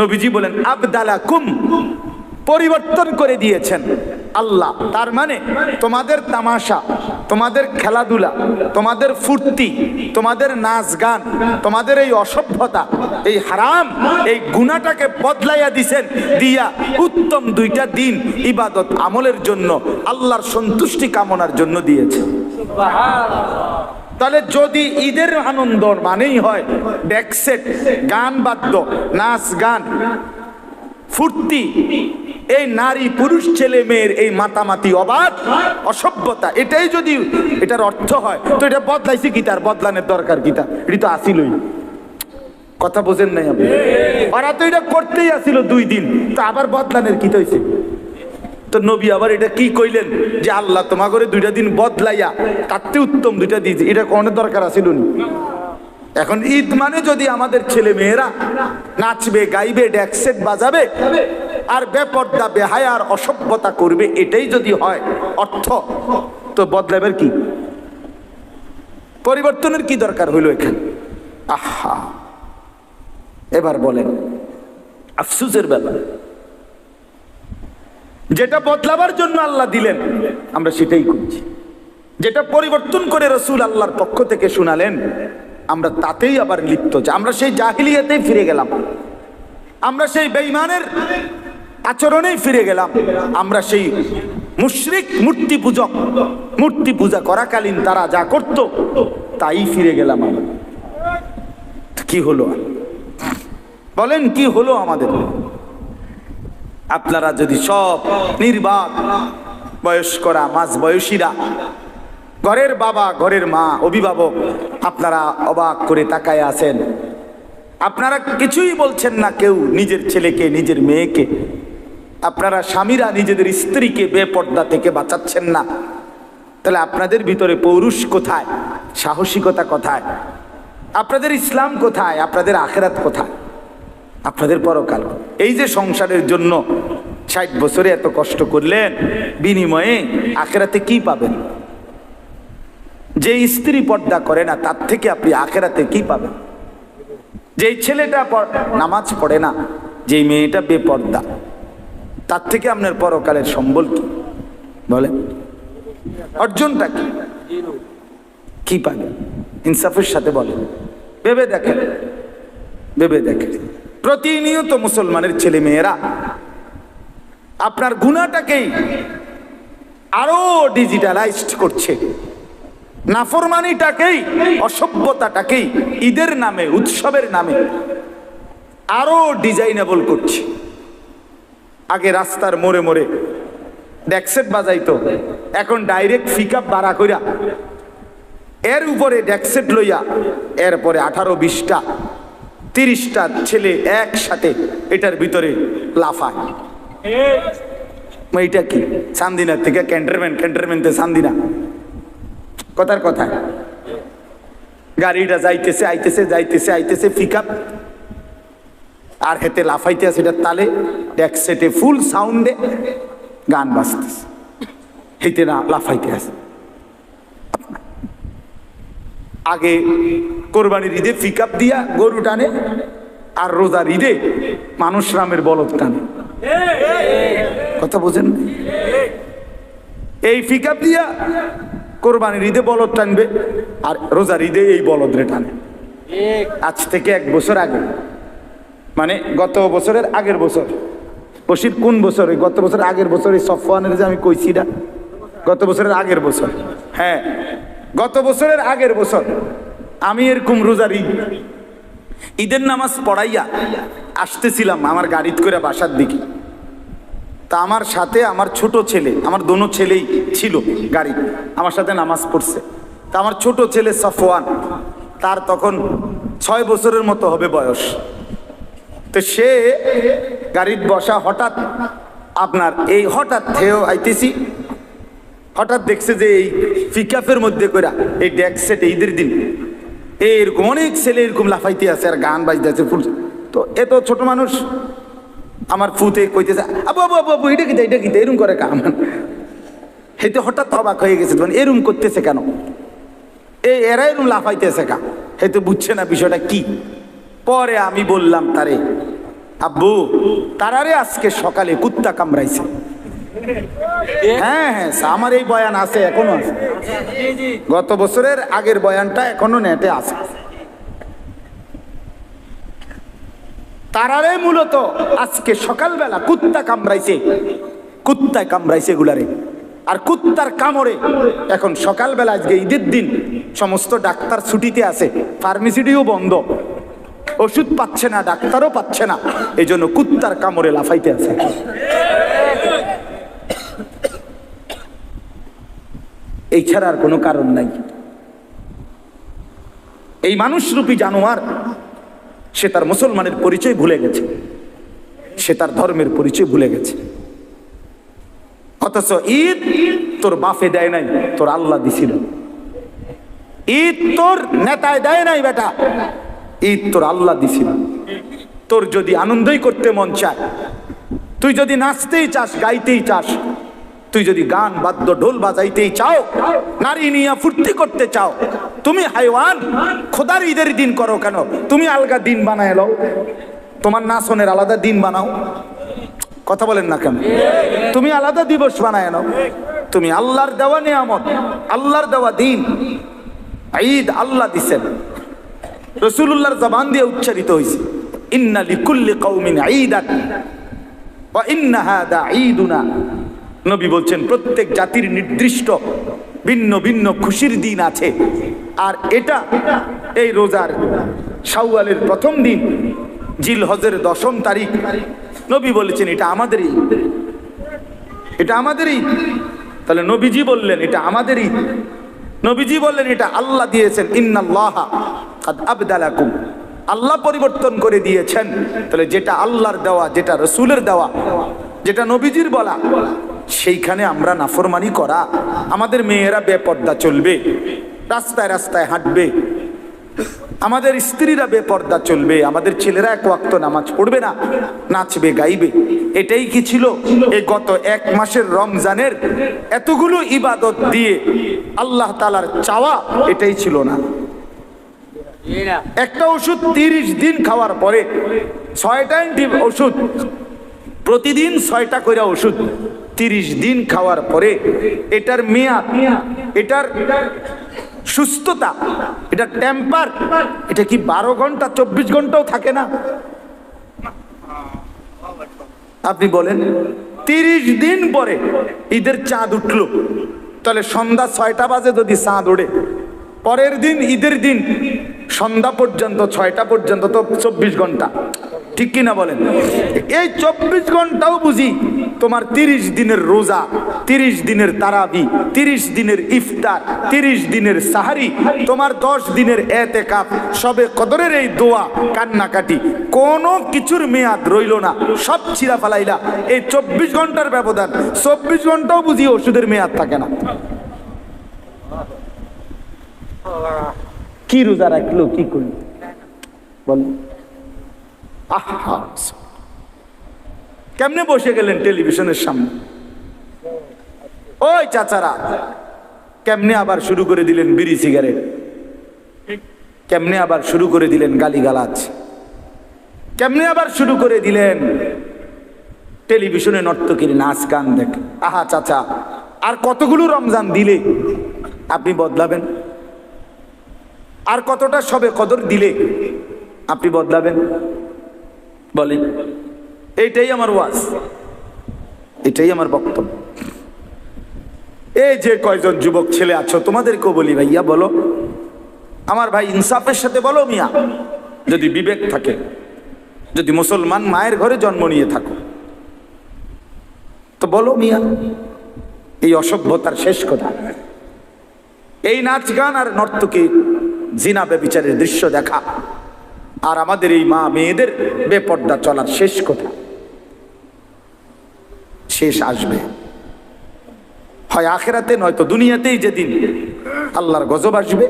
Speaker 1: নবীজি বলেন, আবদালাকুম, পরিবর্তন করে দিয়েছেন আল্লাহ। তার মানে তোমাদের তামাশা, তোমাদের খেলাধুলা, তোমাদের ফুর্তি, তোমাদের নাচ গান, তোমাদের এই অসভ্যতা, এই হারাম, এই গুনাহটাকে বদলাইয়া দিছেন, দিয়া উত্তম 2টা দিন ইবাদত আমলের জন্য, আল্লাহর সন্তুষ্টি কামনার জন্য দিয়েছে। তাহলে যদি ঈদের আনন্দ মানেই হয় ডেকসেট, গান বাদ্য, নাচ গান, ফুর্তি, এই নারী পুরুষ ছেলে মেয়ের এই মাতামাতি অবাধ অসভ্যতা, এটাই যদি এটার অর্থ হয়, তো এটা বদলাইছি কি, তার বদলানোর দরকার কি? এটা তো আসিলই। কথা বোঝেন নাই আপনি? ওরা তো এটা করতেই আসিল 2 দিন, তো আবার বদলানোর কি হয়েছে? তো নবী আবার এটা কি কইলেন যে আল্লাহ তোমা করে 2টা দিন বদলাইয়া তাতে উত্তম 2টা দিয়েছে, এটা কোনো দরকার আসিল না। এখন ঈদ মানে যদি আমাদের ছেলে মেয়েরা নাচবে, গাইবে, ডেকসেট বাজাবে আর বেপর্দা বেহায়ার অসভ্যতা করবে, এটাই যদি হয় অর্থ, তো বদলাবের কি, পরিবর্তনের কি দরকার হইল এখানে? আহা, এবার বলেন আফসোসের ব্যাপার, যেটা বদলাবার জন্য আল্লাহ দিলেন আমরা সেটাই করছি, যেটা পরিবর্তন করে রাসূল আল্লাহর পক্ষ থেকে শুনালেন আমরা তাতেই আবার লিপ্ত। আমরা সেই জাহিলিয়াতেই ফিরে গেলাম, আমরা সেই বেঈমানের আচরণেই ফিরে গেলাম, আমরা সেই মুশরিক মূর্তি পূজক, মূর্তি পূজা করাকালীন তারা যা করত তাই ফিরে গেলাম। আমরা কি হলো বলেন, কি হলো আমাদের? আপনারা যদি সব নির্বাক বয়স্করা, মাঝ বয়সীরা, ঘরের বাবা, ঘরের মা, অভিভাবক, আপনারা অবাক করে তাকায় আছেন, আপনারা কিছুই বলছেন না কেউ নিজের ছেলেকে, নিজের মেয়েকে, আপনারা স্বামীরা নিজেদের স্ত্রীকে বেপর্দা থেকে বাঁচাচ্ছেন না, তাহলে আপনাদের ভিতরে পৌরুষ কোথায়, সাহসিকতা কোথায়, আপনাদের ইসলাম কোথায়, আপনাদের আখিরাত কোথায়, আপনাদের পরকাল? এই যে সংসারের জন্য 60 বছরে এত কষ্ট করলেন, বিনিময়ে আখিরাতে কি পাবেন? যে স্ত্রী পর্দা করে না তার থেকে আপনি আখিরাতে কি পাবেন? যে ছেলেটা নামাজ পড়ে না, যে মেয়েটা বেপর্দা, তার থেকে আপনার পরকালের সম্বল কি? বলেন, অর্জনটা কি? কি পাবেন? ইনসাফের সাথে বলেন, ভেবে দেখেন, ভেবে দেখেন। প্রতিনিয়ত মুসলমানের ছেলে মেয়েরা আপনার গুনাহটাকেই আরো ডিজিটালাইজড করছে, নাফরমানিটাকেই, অসভ্যতাটাকেই ঈদের নামে, উৎসবের নামে আরো ডিজাইনেবল করছে। আগে রাস্তার মোড়ে মোড়ে ডেকসেট বাজাইতো, এখন ডাইরেক্ট পিকআপ ভাড়া কইরা এর উপরে ডেকসেট লইয়া এরপরে 18-20টা 30টা ছেলে একসাথে এটার ভিতরে লাফায়। এইটা কি? চান্দিনা থেকে ক্যান্টনমেন্টে চান্দিনা, কথার কথা। গাড়িটা যাইতেছে আইতেছে, যাইতেছে আইতেছে, পিকআপ আর হেতে লাফাইতে আছে এটার তালে, ডেকসেটে ফুল সাউন্ডে গান বাজতেছে, হেতে না লাফাইতে আছে। আগে কোরবানির ঈদে পিকআপ দিয়া গরু টানে, আর রোজার ঈদে মানুষ রামের বলদ টানে। কথা বোঝেন? এই পিকআপ দিয়া কোরবানির ঈদে বলদ টানবে, আর রোজার ঈদে এই বলদ রে টানে। আজ থেকে 1 বছর আগে, মানে গত বছরের আগের বছর, বসির কোন বছরে? গত বছর আগের বছর, এই সফওয়ানের যে আমি কইছি না, গত বছরের আগের বছর, হ্যাঁ গত বছরের আগের বছর আমি এরকম রোজার ঈদের নামাজ পড়াইয়া আসতেছিলাম আমার গাড়িতে করে বাসার দিকে। তা আমার সাথে আমার ছোট ছেলে, আমার দোনো ছেলেই ছিল গাড়ি, আমার সাথে নামাজ পড়ছে। তা আমার ছোট ছেলে সফওয়ান, তার তখন 6 বছরের মতো হবে বয়স। তো সে গাড়ির বসা, হঠাৎ আপনার এই হঠাৎ থেও আইতেছি, হঠাৎ দেখছে যে এই পিকআপের মধ্যে করে এই ডেকসেট ঈদের দিন এরকম অনেক ছেলে এরকম লাফাইতে আছে আর গান বাজতে আছে ফুল। তো এত ছোট মানুষ, আমার ফুতে কইতেছে আবু আবু আবু এটা কিতা, এটা কিতা, এরকম করে কাম। হেতে হঠাৎ অবাক হয়ে গেছে, মানে এরকম করতেছে কেন, এরা এরকম লাফাইতেছে কা, হেতে বুঝছে না বিষয়টা কি। পরে আমি বললাম তারে, আব্বু তারারে আজকে সকালে কুত্তা কামড়াইছে। হ্যাঁ হ্যাঁ, আমার এই বয়ান আছে, এখনো আছে। গত বছরের আগের বয়ানটা এখনো নেটে আছে। তারারে মূলত আজকে সকালবেলা কুত্তা কামড়াইছে, কুত্তায় কামড়াইছে এগুলারে। আর কুত্তার কামড়ে এখন সকালবেলা, আজকে ঈদের দিন, সমস্ত ডাক্তার ছুটিতে আছে, ফার্মেসিটিও বন্ধ, ওষুধ পাচ্ছে না, ডাক্তারও পাচ্ছে না, এই জন্য কুত্তার কামড়ে লাফাইতে আছে। এই ছাড়া আর কোনো কারণ নাই। এই মানুষরূপী জানোয়ার সে তার মুসলমানের পরিচয় ভুলে গেছে, সে তার ধর্মের পরিচয় ভুলে গেছে। অথচ ঈদ তোর বাপে দেয় নাই, তোর আল্লাহ দিছিল। ঈদ তোর নেতায় দেয় নাই বেটা, ঈদ তোর আল্লাহ দিছিল। তোর যদি আনন্দই করতে মন চায়, তুই যদি নাচতেই চাস, গাইতেই চাস, তুই যদি গান বাদ্য ঢোল বাজাইতেই চাও, নারী নিয়ে ফুর্তি করতে চাও, তুমি হাইওয়ান, খোদার ঈদের দিন করো কেন? তুমি আলগা দিন বানায় লও, তোমার নাচনের আলাদা দিন বানাও। কথা বলেন না কেন? তুমি আলাদা দিবস বানায় নাও। তুমি আল্লাহর দেওয়া নিয়ামত, আল্লাহর দেওয়া দিন, ঈদ আল্লাহ দিছেন, রাসূলুল্লাহর জবান দিয়ে উচ্চারিত হয়েছে, ইন্না লিকুল্লি কওমিন ঈদান ওয়া ইন্না হাদা ঈদুনা। নবী বলছেন প্রত্যেক জাতির নির্দিষ্ট ভিন্ন ভিন্ন খুশির দিন আছে, আর এটা এই রোজার শাওয়ালের প্রথম দিন, জিলহজের 10ম তারিখ, নবী বলেছেন এটা আমাদের ঈদ, এটা আমাদের ঈদ। তাহলে নবীজি বললেন এটা আমাদের ঈদ, নবীজি বললেন এটা আল্লাহ দিয়েছেন, ইন্নাল্লাহা কাদ আবদালাকুম, আল্লাহ পরিবর্তন করে দিয়েছেন। তাহলে যেটা আল্লাহর দেওয়া, যেটা রসুলের দেওয়া, যেটা নবীজির বলা, সেইখানে আমরা নাফরমানি করা, আমাদের মেয়েরা বেপর্দা চলবে, রাস্তায় রাস্তায় হাঁটবে, আমাদের স্ত্রীরা বেপর্দা চলবে, আমাদের ছেলেরা এক ওয়াক্ত নামাজ পড়বে না, নাচবে গাইবে, এটাই কি ছিল এই গত 1 মাসের রমজানের এতগুলো ইবাদত দিয়ে আল্লাহ তাআলার চাওয়া? এটাই ছিল না। একটা ওষুধ 30 দিন খাওয়ার পরে 6টা ওষুধ, প্রতিদিন 6টা করে ওষুধ 30 দিন খাওয়ার পরে এটার মেয়াদ, এটার সুস্থতা, এটা টেম্পার, এটা কি 12 ঘন্টা 24 ঘন্টাও থাকে না? আপনি বলেন 30 দিন পরে ঈদের চাঁদ উঠলো, তাহলে সন্ধ্যা 6টা বাজে যদি চাঁদ ওঠে, পরের দিন ঈদের দিন সন্ধ্যা পর্যন্ত 6টা পর্যন্ত তো 24 ঘন্টা, ঠিক কিনা বলেন? এই 24 ঘন্টাও বুঝি তোমার 30 দিনের রোজা, 30 দিনের তারাবি, 30 দিনের ইফতার, 30 দিনের সাহারি, তোমার 10 দিনের এতেকাফ, সবে কদরের এই দোয়া, কান্নাকাটি, কোনো কিছুর মেয়াদ রইল না, সব ছিঁড়া ফেলাইলা। এই 24 ঘন্টার ব্যবধান, 24 ঘন্টাও বুঝি ওষুধের মেয়াদ থাকে না। কি রোজা রাখলো, কি করলো বল? আহা, কেমনে বসে গেলেন টেলিভিশনের সামনে? ওই চাচারা কেমনে আবার শুরু করে দিলেন বিড়ি সিগারেট, কেমনে আবার শুরু করে দিলেন গালিগালাজ, কেমনে আবার শুরু করে দিলেন টেলিভিশনে নর্তকীর নাচ গান দেখ। আহা চাচা, আর কতগুলো রমজান দিলে আপনি বদলাবেন? আর কতটা সবে কদর দিলে আপনি বদলাবেন? বলেন। এইটাই আমার ওয়াজ, এটাই আমার বক্তব্য। এই যে কয়জন যুবক ছেলে আছো, তোমাদেরকেও বলি, ভাইয়া বলো, আমার ভাই ইনসাফের সাথে বলো মিয়া, যদি বিবেক থাকে, যদি মুসলমান মায়ের ঘরে জন্ম নিয়ে থাকো, তো বলো মিয়া, এই অসভ্যতার শেষ কথা, এই নাচ গান আর নর্তকী, জিনা ব্যভিচারের দৃশ্য দেখা, আর আমাদের এই মা মেয়েদের বেপর্দা চলার শেষ কথা, শেষ আসবে হয় আখেরাতে, নয়তো দুনিয়াতেই। যেদিন আল্লাহর গজব আসবে,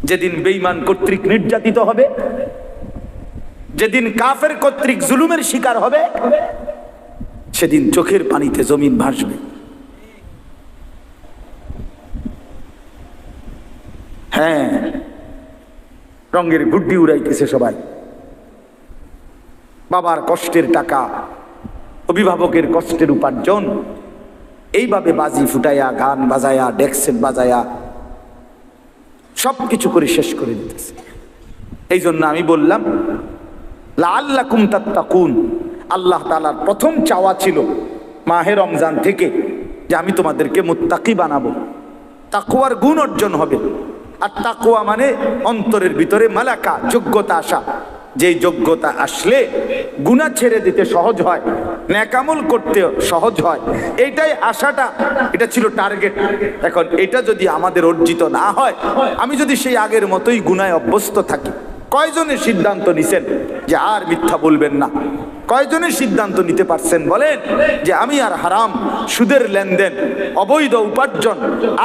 Speaker 1: যেদিন বেঈমান কর্তৃক নির্যাতিত হবে, যেদিন কাফের কর্তৃক জুলুমের শিকার হবে, সেদিন চোখের পানিতে জমিন ভাসবে। হ্যাঁ, রঙের গুড্ডি উড়াইতেছে সবাই, বাবার কষ্টের টাকা, অভিভাবকের কষ্টের উপার্জন, এইভাবে বাজি ফুটাইয়া, গান বাজায়া, ডেক্সেট বাজায়া সব কিছু করে শেষ করে দিতেছে। এই জন্য আমি বললাম লাআল্লাকুম তাত্তাকুন, আল্লাহ তাআলার প্রথম চাওয়া ছিল মাহে রমজান থেকে যে আমি তোমাদেরকে মুত্তাকি বানাবো, তাকওয়ার গুণ অর্জন হবে। আর তাকওয়া মানে অন্তরের ভিতরে মালাকা, যোগ্যতা আসা। যেই যোগ্যতা আসলে গুনাহ ছেড়ে দিতে সহজ হয়, নেক আমল করতে সহজ হয়, এইটাই আশাটা, এটা ছিল টার্গেট। এখন এটা যদি আমাদের অর্জিত না হয়, আমি যদি সেই আগের মতোই গুনায় অভ্যস্ত থাকি, কয়জনের সিদ্ধান্ত নিছেন যে আর মিথ্যা বলবেন না? কয়জনের সিদ্ধান্ত নিতে পারছেন বলেন যে আমি আর হারাম, সুদের লেনদেন, অবৈধ উপার্জন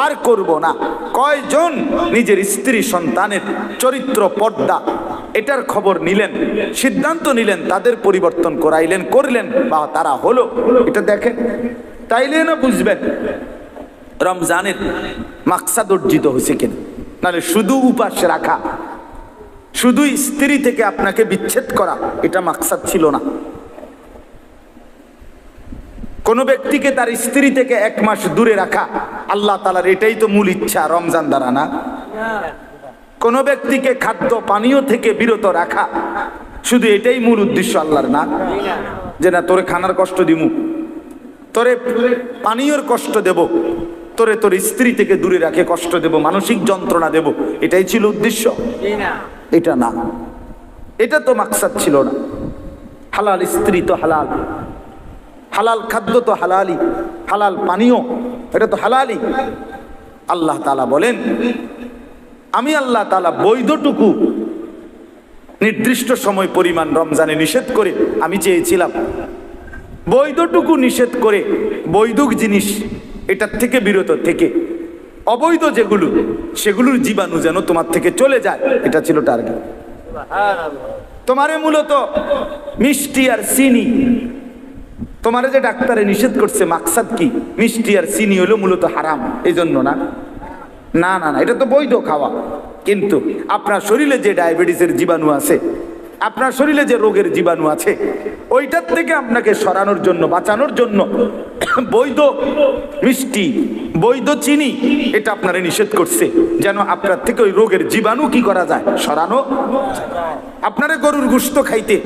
Speaker 1: আর করব না? কয়জন নিজের স্ত্রী সন্তানের চরিত্র, পর্দা, এটার খবর নিলেন, সিদ্ধান্ত নিলেন, তাদের পরিবর্তন করাইলেন, করলেন, বা তারা হলো? এটা দেখেন, তাইলে না বুঝবেন রমজানের মাকসাদ অর্জিত হয়েছে কিনা। নাহলে শুধু উপাস রাখা, শুধু স্ত্রী থেকে আপনাকে বিচ্ছেদ করা, এটা মাকসাদ ছিল না। কোন ব্যক্তিকে তার স্ত্রী থেকে 1 মাস দূরে রাখা আল্লাহ তাআলার এটাই তো মূল ইচ্ছা রমজান দ্বারা, না? কোন ব্যক্তিকে খাদ্য পানীয় থেকে বিরত রাখা শুধু এটাই মূল উদ্দেশ্য আল্লাহর, না? যে না তোরে খানার কষ্ট দিমু, তোরে পানীয়র কষ্ট দেব, তোরে তোর স্ত্রী থেকে দূরে রাখে কষ্ট দেব, মানসিক যন্ত্রণা দেব, এটাই ছিল উদ্দেশ্য? এটা না, এটা তো মাকসাদ ছিল না। হালাল স্ত্রী তো হালাল, হালাল খাদ্য তো হালালি, হালাল পানীয় এটা তো হালালি। আল্লাহ তাআলা বলেন আমি আল্লাহ তাআলা বৈধটুকু নির্দিষ্ট সময় পরিমাণ রমজানে নিষেধ করে আমি চেয়েছিলাম, বৈধটুকু নিষেধ করে বৈধ জিনিস এটার থেকে বিরত থেকে অবৈধ যেগুলো সেগুলোর জীবাণু যেন তোমার থেকে চলে যায়, এটা ছিল টার্গেট। তোমারে মূলত মিষ্টি আর চিনি, তোমারে যে ডাক্তারে নিষেধ করছে মাকসাদ কি? মিষ্টি আর চিনি হলো মূলত হারাম, এই জন্য না? না না না, এটা তো বৈধ খাওয়া, কিন্তু আপনার শরীরে যে ডায়াবেটিসের জীবাণু আছে, আপনার শরীরে যে রোগের জীবাণু আছে, ওইটার থেকে আপনাকে সরানোর জন্য, বাঁচানোর জন্য বৈধ মিষ্টি, বৈধ চিনি এটা আপনারে নিষেধ করছে, যেন আপনার থেকে ওই রোগের জীবাণু কি করা যায়? সরানো। আপনারে গরুর গোশত খাইতে,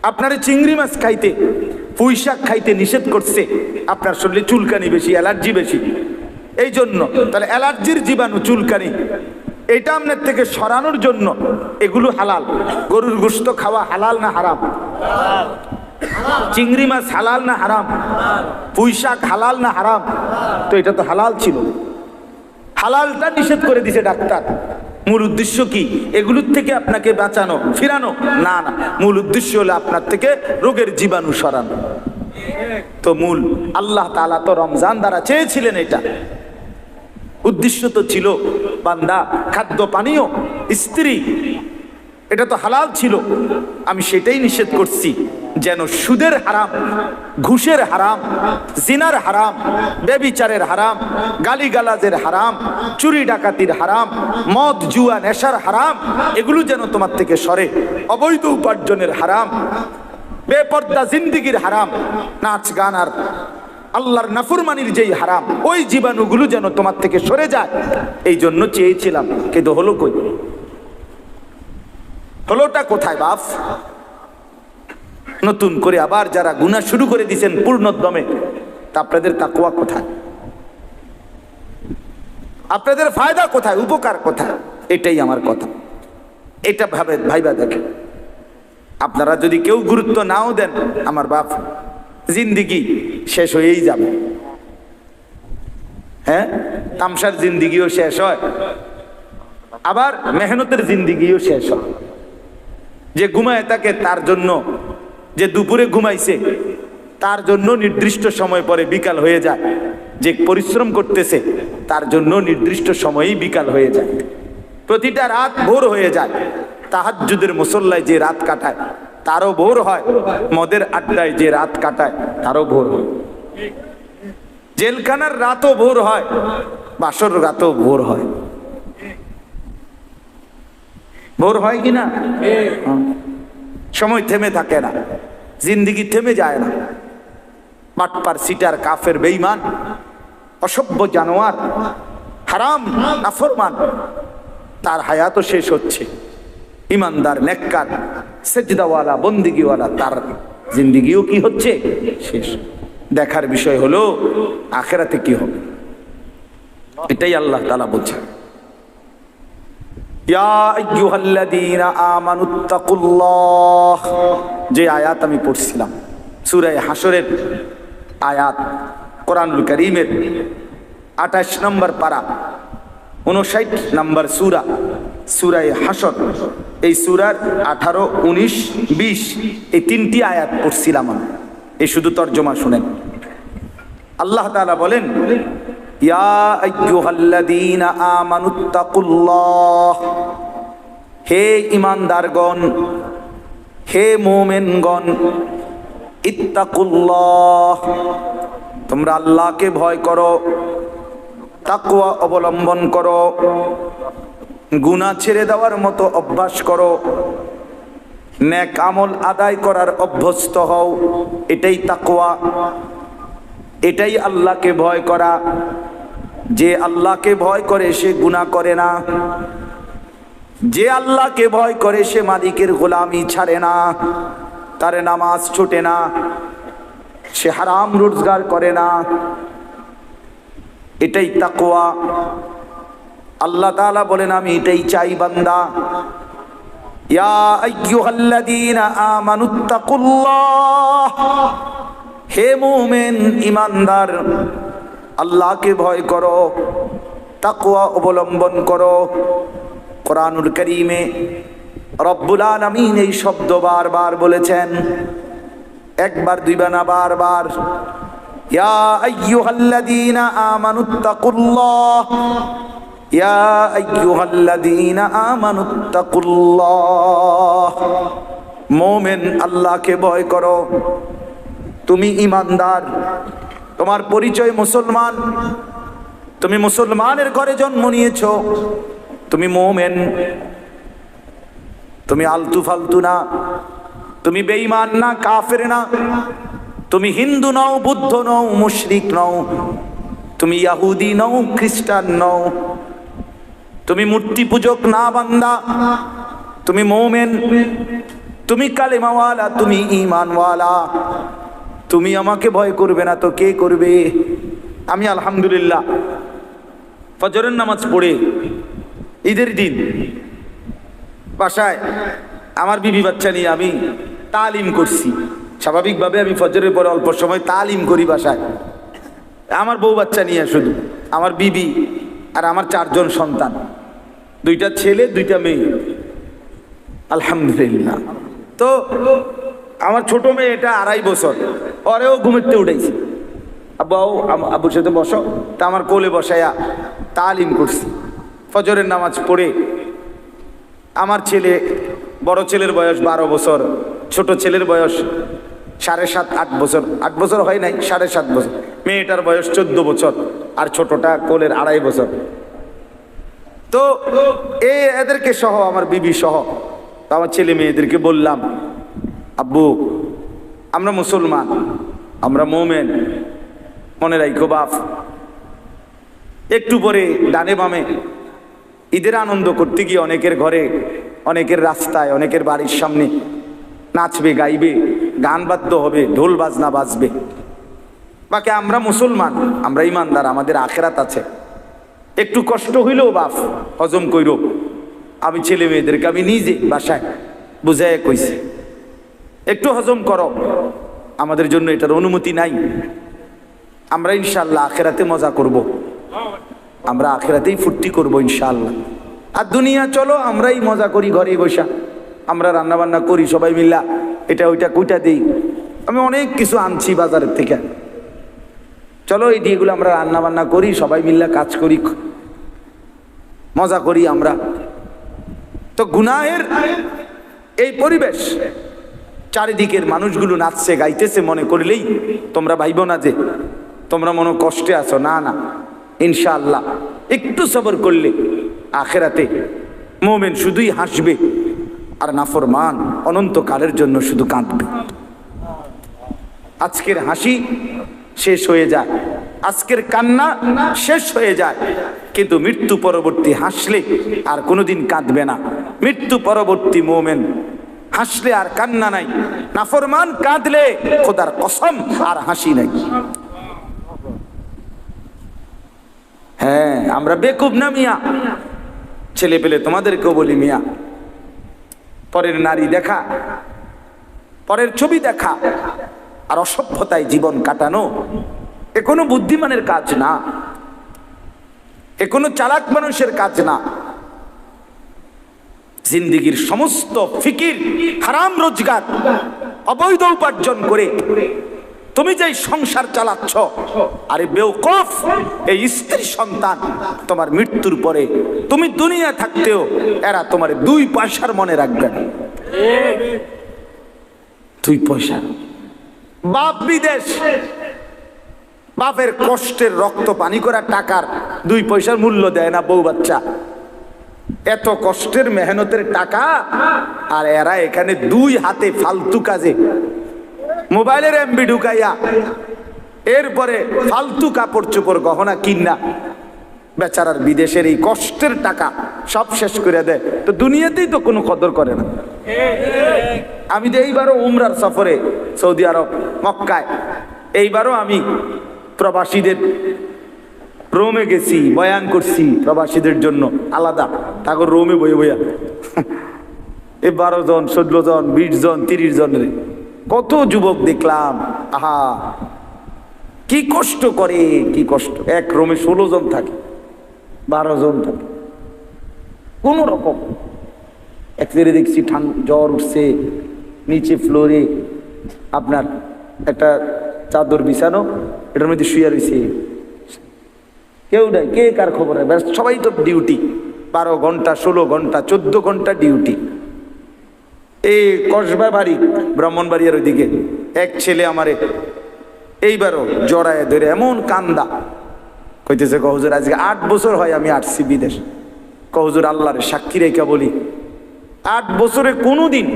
Speaker 1: আপনারে চিংড়ি মাছ খাইতে, পুঁই শাক খাইতে নিষেধ করছে, আপনার শরীরে চুলকানি বেশি, অ্যালার্জি বেশি, এই জন্য। তাহলে অ্যালার্জির জীবাণু, চুলকানি, এটা আপনার থেকে সরানোর জন্য এগুলো হালাল। গরুর গোশত খাওয়া হালাল না হারাম? চিংড়ি মাছ হালাল না হারাম? পুঁই শাক হালাল না হারাম? তো এটা তো হালাল ছিল, হালালটা নিষেধ করে দিছে ডাক্তার। মূল উদ্দেশ্য কি? এগুলোর থেকে আপনাকে বাঁচানো, ফিরানো? না না, মূল উদ্দেশ্য হলো আপনার থেকে রোগের জীবাণু সরানো। তো মূল আল্লাহ তাআলা তো রমজান দ্বারা চেয়েছিলেন, এটা উদ্দেশ্য তো ছিল বান্দা খাদ্য পানীয়, স্ত্রী, এটা তো হালাল ছিল, আমি সেটাই নিষেধ করছি যেন সুদের হারাম, ঘুষের হারাম, জিনার হারাম, ব্যভিচারের হারাম, গালিগালাজের হারাম, চুরি ডাকাতির হারাম, মদ জুয়া নেশার হারাম, এগুলো যেন তোমার থেকে সরে, অবৈধ উপার্জনের হারাম, বেপর্দা জিন্দিগির হারাম, নাচ গান আর আল্লাহর নাফরমানির যেই হারাম, ওই জীবাণুগুলো যেন তোমার থেকে সরে যায়, এই জন্য চেয়েছিলাম। কিন্তু হলো কই? হলোটা কোথায় বাপ? নতুন করে আবার যারা গুনাহ শুরু করে দিয়েছেন পূর্ণোদ্যমে, তা আপনাদের তাকওয়া কোথায়? আপনাদের ফায়দা কোথায়? উপকার কোথায়? এটাই আমার কথা। এটা ভাইবা দেখেন, আপনারা যদি কেউ গুরুত্ব নাও দেন, আমার বাপ জিন্দিগি শেষ হয়েই যাবে। হ্যাঁ, তামসার জিন্দিগিও শেষ হয়, আবার মেহনতের জিন্দিগিও শেষ হয়। যে ঘুমায় থাকে তার জন্য, যে দুপুরে ঘুমাইছে তার জন্য নির্দিষ্ট সময় পরে বিকাল হয়ে যায়, যে পরিশ্রম করতেছে তার জন্য নির্দিষ্ট সময়ই বিকাল হয়ে যায়, প্রতিটা রাত ভোর হয়ে যায়। তাহাজ্জুদের মুসল্লায় যে রাত কাটায় তারও ভোর হয়, মদের আড্ডায় যে রাত কাটায় তারও ভোর হয়, জেলখানার রাতও ভোর হয়, বাসর রাতও ভোর হয়। ভোর হয় কিনা? সময় থেমে থাকে না, জিন্দিগি থেমে যায় না। বাটপার, সিটার, কাফের, বেঈমান, অসভ্য জানোয়ার, হারাম নাফরমান, তার হায়াতও শেষ হচ্ছে। ইমানদার, নেককার, সেজদাওয়ালা, বন্দিগিওয়ালা, তার জিন্দিগিও কি হচ্ছে? শেষ। দেখার বিষয় হলো আখিরাতে কি হবে, এটাই আল্লাহ তাআলা বলছেন। ইয়া আইয়ুহাল্লাযীনা আমানুত্তাকুল্লাহ, যে আয়াত আমি পড়ছিলাম সূরা হাশরের আয়াত, কোরআনুল কারীমের 28 নম্বর পারা, 59 নম্বর সূরা, সূরা হাশর। এই সূরার 18, 19, 20 এই তিনটি আয়াত পড়ছিলাম আমি। এই শুধু তরজমা শুনেন। আল্লাহ তাআলা বলেন, ইয়া আইয়ুহাল্লাযীনা আমানুত্তাকুল্লাহ, হে ঈমানদারগণ, হে মুমিনগণ, ইত্তাকুল্লাহ, তোমরা আল্লাহকে ভয় করো, তাকওয়া অবলম্বন করো, গুনাহ ছেড়ে দেওয়ার মতো অভ্যাস করো, নেক আমল আদায় করার অভ্যস্ত হও। এটাই তাকওয়া, এটাই আল্লাহকে ভয় করা। যে আল্লাহকে ভয় করে সে গুনাহ করে না, যে আল্লাহকে ভয় করে সে মালিকের গোলামি ছাড়ে না, তার নামাজ ছুটে না, সে হারাম রোজগার করে না। এটাই তাকওয়া। আল্লাহ তাআলা বলেন, আমি এটাই চাই বান্দা। ইয়া আইয়ুহাল্লাযীনা আমানুত্তাকুল্লাহ, হে মুমিন ঈমানদার, আল্লাহকে ভয় করো, তাকওয়া অবলম্বন করো। কোরআনুল কারীমে রব্বুল আলামিন এই শব্দ বারবার বলেছেন, একবার দুইবার না, বারবার। ইয়া আইয়ুহাল্লাযীনা আমানুত্তাকুল্লাহ, ইয়া আইয়ুহাল্লাযীনা আমানুত্তাকুল্লাহ। মুমিন, আল্লাহকে ভয় করো। তুমি ঈমানদার, তোমার পরিচয় মুসলমান, তুমি মুসলমানের ঘরে জন্ম নিয়েছো, তুমি মুমিন, তুমি আলতু ফালতু না, তুমি বেঈমান না, কাফের না, তুমি হিন্দু নও, বুদ্ধ নও, মুশরিক নও, তুমি ইহুদি নও, খ্রিস্টান নও, তুমি মূর্তি পূজক না বান্দা, তুমি মুমিন, তুমি কালেমাওয়ালা, তুমি ঈমানওয়ালা। তুমি আমাকে ভয় করবে না তো কে করবে? আমি আলহামদুলিল্লাহ ফজরের নামাজ পড়ে ঈদের দিন বাসায় আমার বিবি বাচ্চা নিয়ে আমি তালিম করছি। স্বাভাবিকভাবে আমি ফজরের পরে অল্প সময় তালিম করি বাসায়, আমার বউ বাচ্চা নিয়ে, শুধু আমার বিবি আর আমার 4 জন সন্তান, 2টা ছেলে 2টা মেয়ে, আলহামদুলিল্লাহ। তো আমার ছোট মেয়ে, এটা 2.5 বছর, ওরেও ঘুমেতে উঠেছি, আব্বু আব্বুর সাথে বসো, তা আমার কোলে বসাইয়া তালিম করছি। ফজরের নামাজ পড়ে আমার ছেলে, বড় ছেলের বয়স 12 বছর, ছোট ছেলের বয়স 7.5, 8 বছর, 8 বছর হয় নাই, 7.5 বছর, মেয়েটার বয়স 14 বছর, আর ছোটটা কোলের 2.5 বছর। তো এদেরকে সহ, আমার বিবি সহ, আমার ছেলে মেয়েদেরকে বললাম, আব্বু আমরা মুসলমান, আমরা মুমিন, মনে রাখো বাপ। একটু পরে ডানে বামে ঈদের আনন্দ করতে গিয়ে অনেকের ঘরে, অনেকের রাস্তায়, অনেকের বাড়ির সামনে নাচবে, গাইবে, গান বাদ্য হবে, ঢোল বাজনা বাজবে। বাকি আমরা মুসলমান, আমরা ঈমানদার, আমাদের আখিরাত আছে। একটু কষ্ট হইলেও বাপ হজম কইরো। আমি ছেলে মেয়েদেরকে আমি নিজে বাসায় বুঝাইয়া কইছি, একটু হজম করো, আমাদের জন্য এটার অনুমতি নাই। আমরা ইনশাআল্লাহ আখিরাতে মজা করব, আমরা আখিরাতেই ফুর্তি করব ইনশাআল্লাহ। আর দুনিয়া চলো আমরাই মজা করি ঘরে বসা, আমরা রান্না বান্না করি সবাই মিল্লা, এটা ওইটা কুইটা দিই। আমি অনেক কিছু আনছি বাজারের থেকে, চলো এই দিয়েগুলো আমরা রান্না বান্না করি, সবাই মিল্লা কাজ করি, মজা করি আমরা। তো গুনাহের এই পরিবেশ, চারিদিকের মানুষগুলো নাচছে গাইতেছে, মনে করলেই তোমরা ভাইবো না যে তোমরা মনে কষ্টে আছো, না না, ইনশাআল্লাহ একটু সবর করলে আখিরাতে মুমিন শুধুই হাসবে আর নাফরমান অনন্তকালের জন্য শুধু কাঁদবে। আজকের হাসি শেষ হয়ে যায়, আজকের কান্না শেষ হয়ে যায়, কিন্তু মৃত্যু পরবর্তী হাসলে আর কোনোদিন কাঁদবে না। মৃত্যু পরবর্তী মোমেন হাসলে আর কান্না নাই, নাফরমান কাঁদলে খোদার কসম আর হাসি নাই। হ্যাঁ, আমরা বেকুব না মিয়া, ছেলে পেলে তোমাদেরকেও বলি মিয়া, পরের নারী দেখা, পরের ছবি দেখা আর অসভ্যতায় জীবন কাটানো এ কোনো বুদ্ধিমানের কাজ না, এ কোনো চালাক মানুষের কাজ না। জিন্দেগির সমস্ত ফিকির হারাম রোজগার, অবৈধ উপার্জন করে তুমি যে সংসার চালাচ্ছ, আরে বেওকুফ, এই স্ত্রী সন্তান তোমার মৃত্যুর পরে তুমি দুনিয়া থাকতেও এরা তোমার 2 পয়সার মনে রাখবে না। 2 পয়সা। বাপ বিদেশ, বাপের কষ্টের রক্ত পানি করা টাকার 2 পয়সার মূল্য দেয় না বউ বাচ্চা। এত কষ্টের মেহনতের টাকা, আর এরা এখানে 2 হাতে ফালতু কাজে মোবাইলের এমবি ঢুকাইয়া এরপরে ফালতু কাপড় চোপড় গহনা কিনা বেচারার বিদেশের এই কষ্টের টাকা সব শেষ করে দেয়। তো দুনিয়াতেই তো কোনো কদর করে না। আমি যে এইবারও উমরার সফরে সৌদি আরব মক্কায়, এইবারও আমি প্রবাসীদের রোমে গেছি, বয়ান করছি প্রবাসীদের জন্য আলাদা, তারপর রোমে বইয়া বইয়া এই 12 জন 14 জন 20 জন 30 জনের কত যুবক দেখলাম। আহা, কি কষ্ট করে, কি কষ্ট। এক রুমে 16 জন থাকে, 12 জন থাকে, কোন রকম। এক ফেরে দেখছি জ্বর উঠছে, নিচে ফ্লোরে আপনার একটা চাদর বিছানো, এটার মধ্যে শুয়ে রয়েছে, কেউ নাই, কে কার খবর নেই, সবাই তো ডিউটি, 12 ঘন্টা 16 ঘন্টা 14 ঘন্টা ডিউটি। এই কসবা বাড়ি ব্রাহ্মণবাড়িয়ার ওইদিকে এক ছেলে আমারে এইবারও জড়ায় ধরে এমন কান্দা, কইতেছে হুজুর আজকে 8 বছর হয় আমি আসছি বিদেশ। হুজুর আল্লাহর সাক্ষী রেখা বলি, 8 বছরে কোনোদিন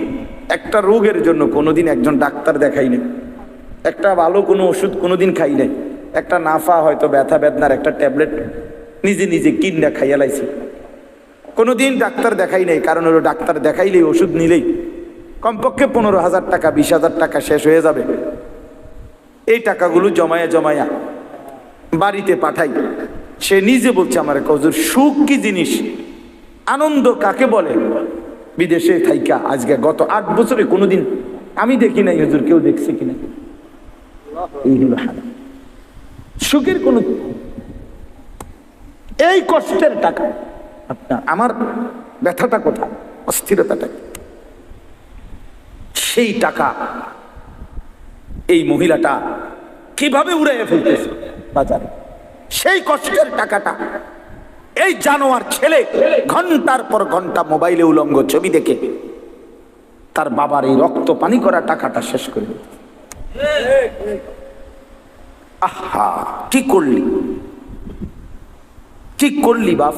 Speaker 1: একটা রোগের জন্য কোনোদিন একজন ডাক্তার দেখাই নাই, একটা ভালো কোনো ওষুধ কোনোদিন খাই নাই, একটা নাফা হয়তো ব্যথা বেদনার একটা ট্যাবলেট নিজে নিজে কিনা খাইয়া লাইছি, কোনোদিন ডাক্তার দেখাই নাই। কারণ হলো ডাক্তার দেখাইলেই ওষুধ নিলেই কমপক্ষে 15,000 টাকা 20,000 টাকা শেষ হয়ে যাবে। এই টাকাগুলো জমায়া জমায়া বাড়িতে পাঠাই। সে নিজে বলছে আমার হুজুর সুখ কি জিনিস, আনন্দ কাকে বলে, বিদেশে থাইকা আজকে গত 8 বছরে কোনোদিন আমি দেখি নাই, হুজুর কেউ দেখছে কিনা। এই হলো সুখের কোন, এই কষ্টের টাকা আপনার আমার ব্যথাটা কোথায়, অস্থিরতাটা, সেই টাকা এই মহিলাটা কিভাবে উড়াইয়া ফেলতেছে বাজারে। সেই কষ্টের টাকাটা এই জানোয়ার ছেলে ঘন্টার পর ঘন্টা মোবাইলে উলঙ্গ ছবি দেখে তার বাবার এই রক্ত পানি করা টাকাটা শেষ করে দিতে। আহা, কি করলি, কি করলি বাপ,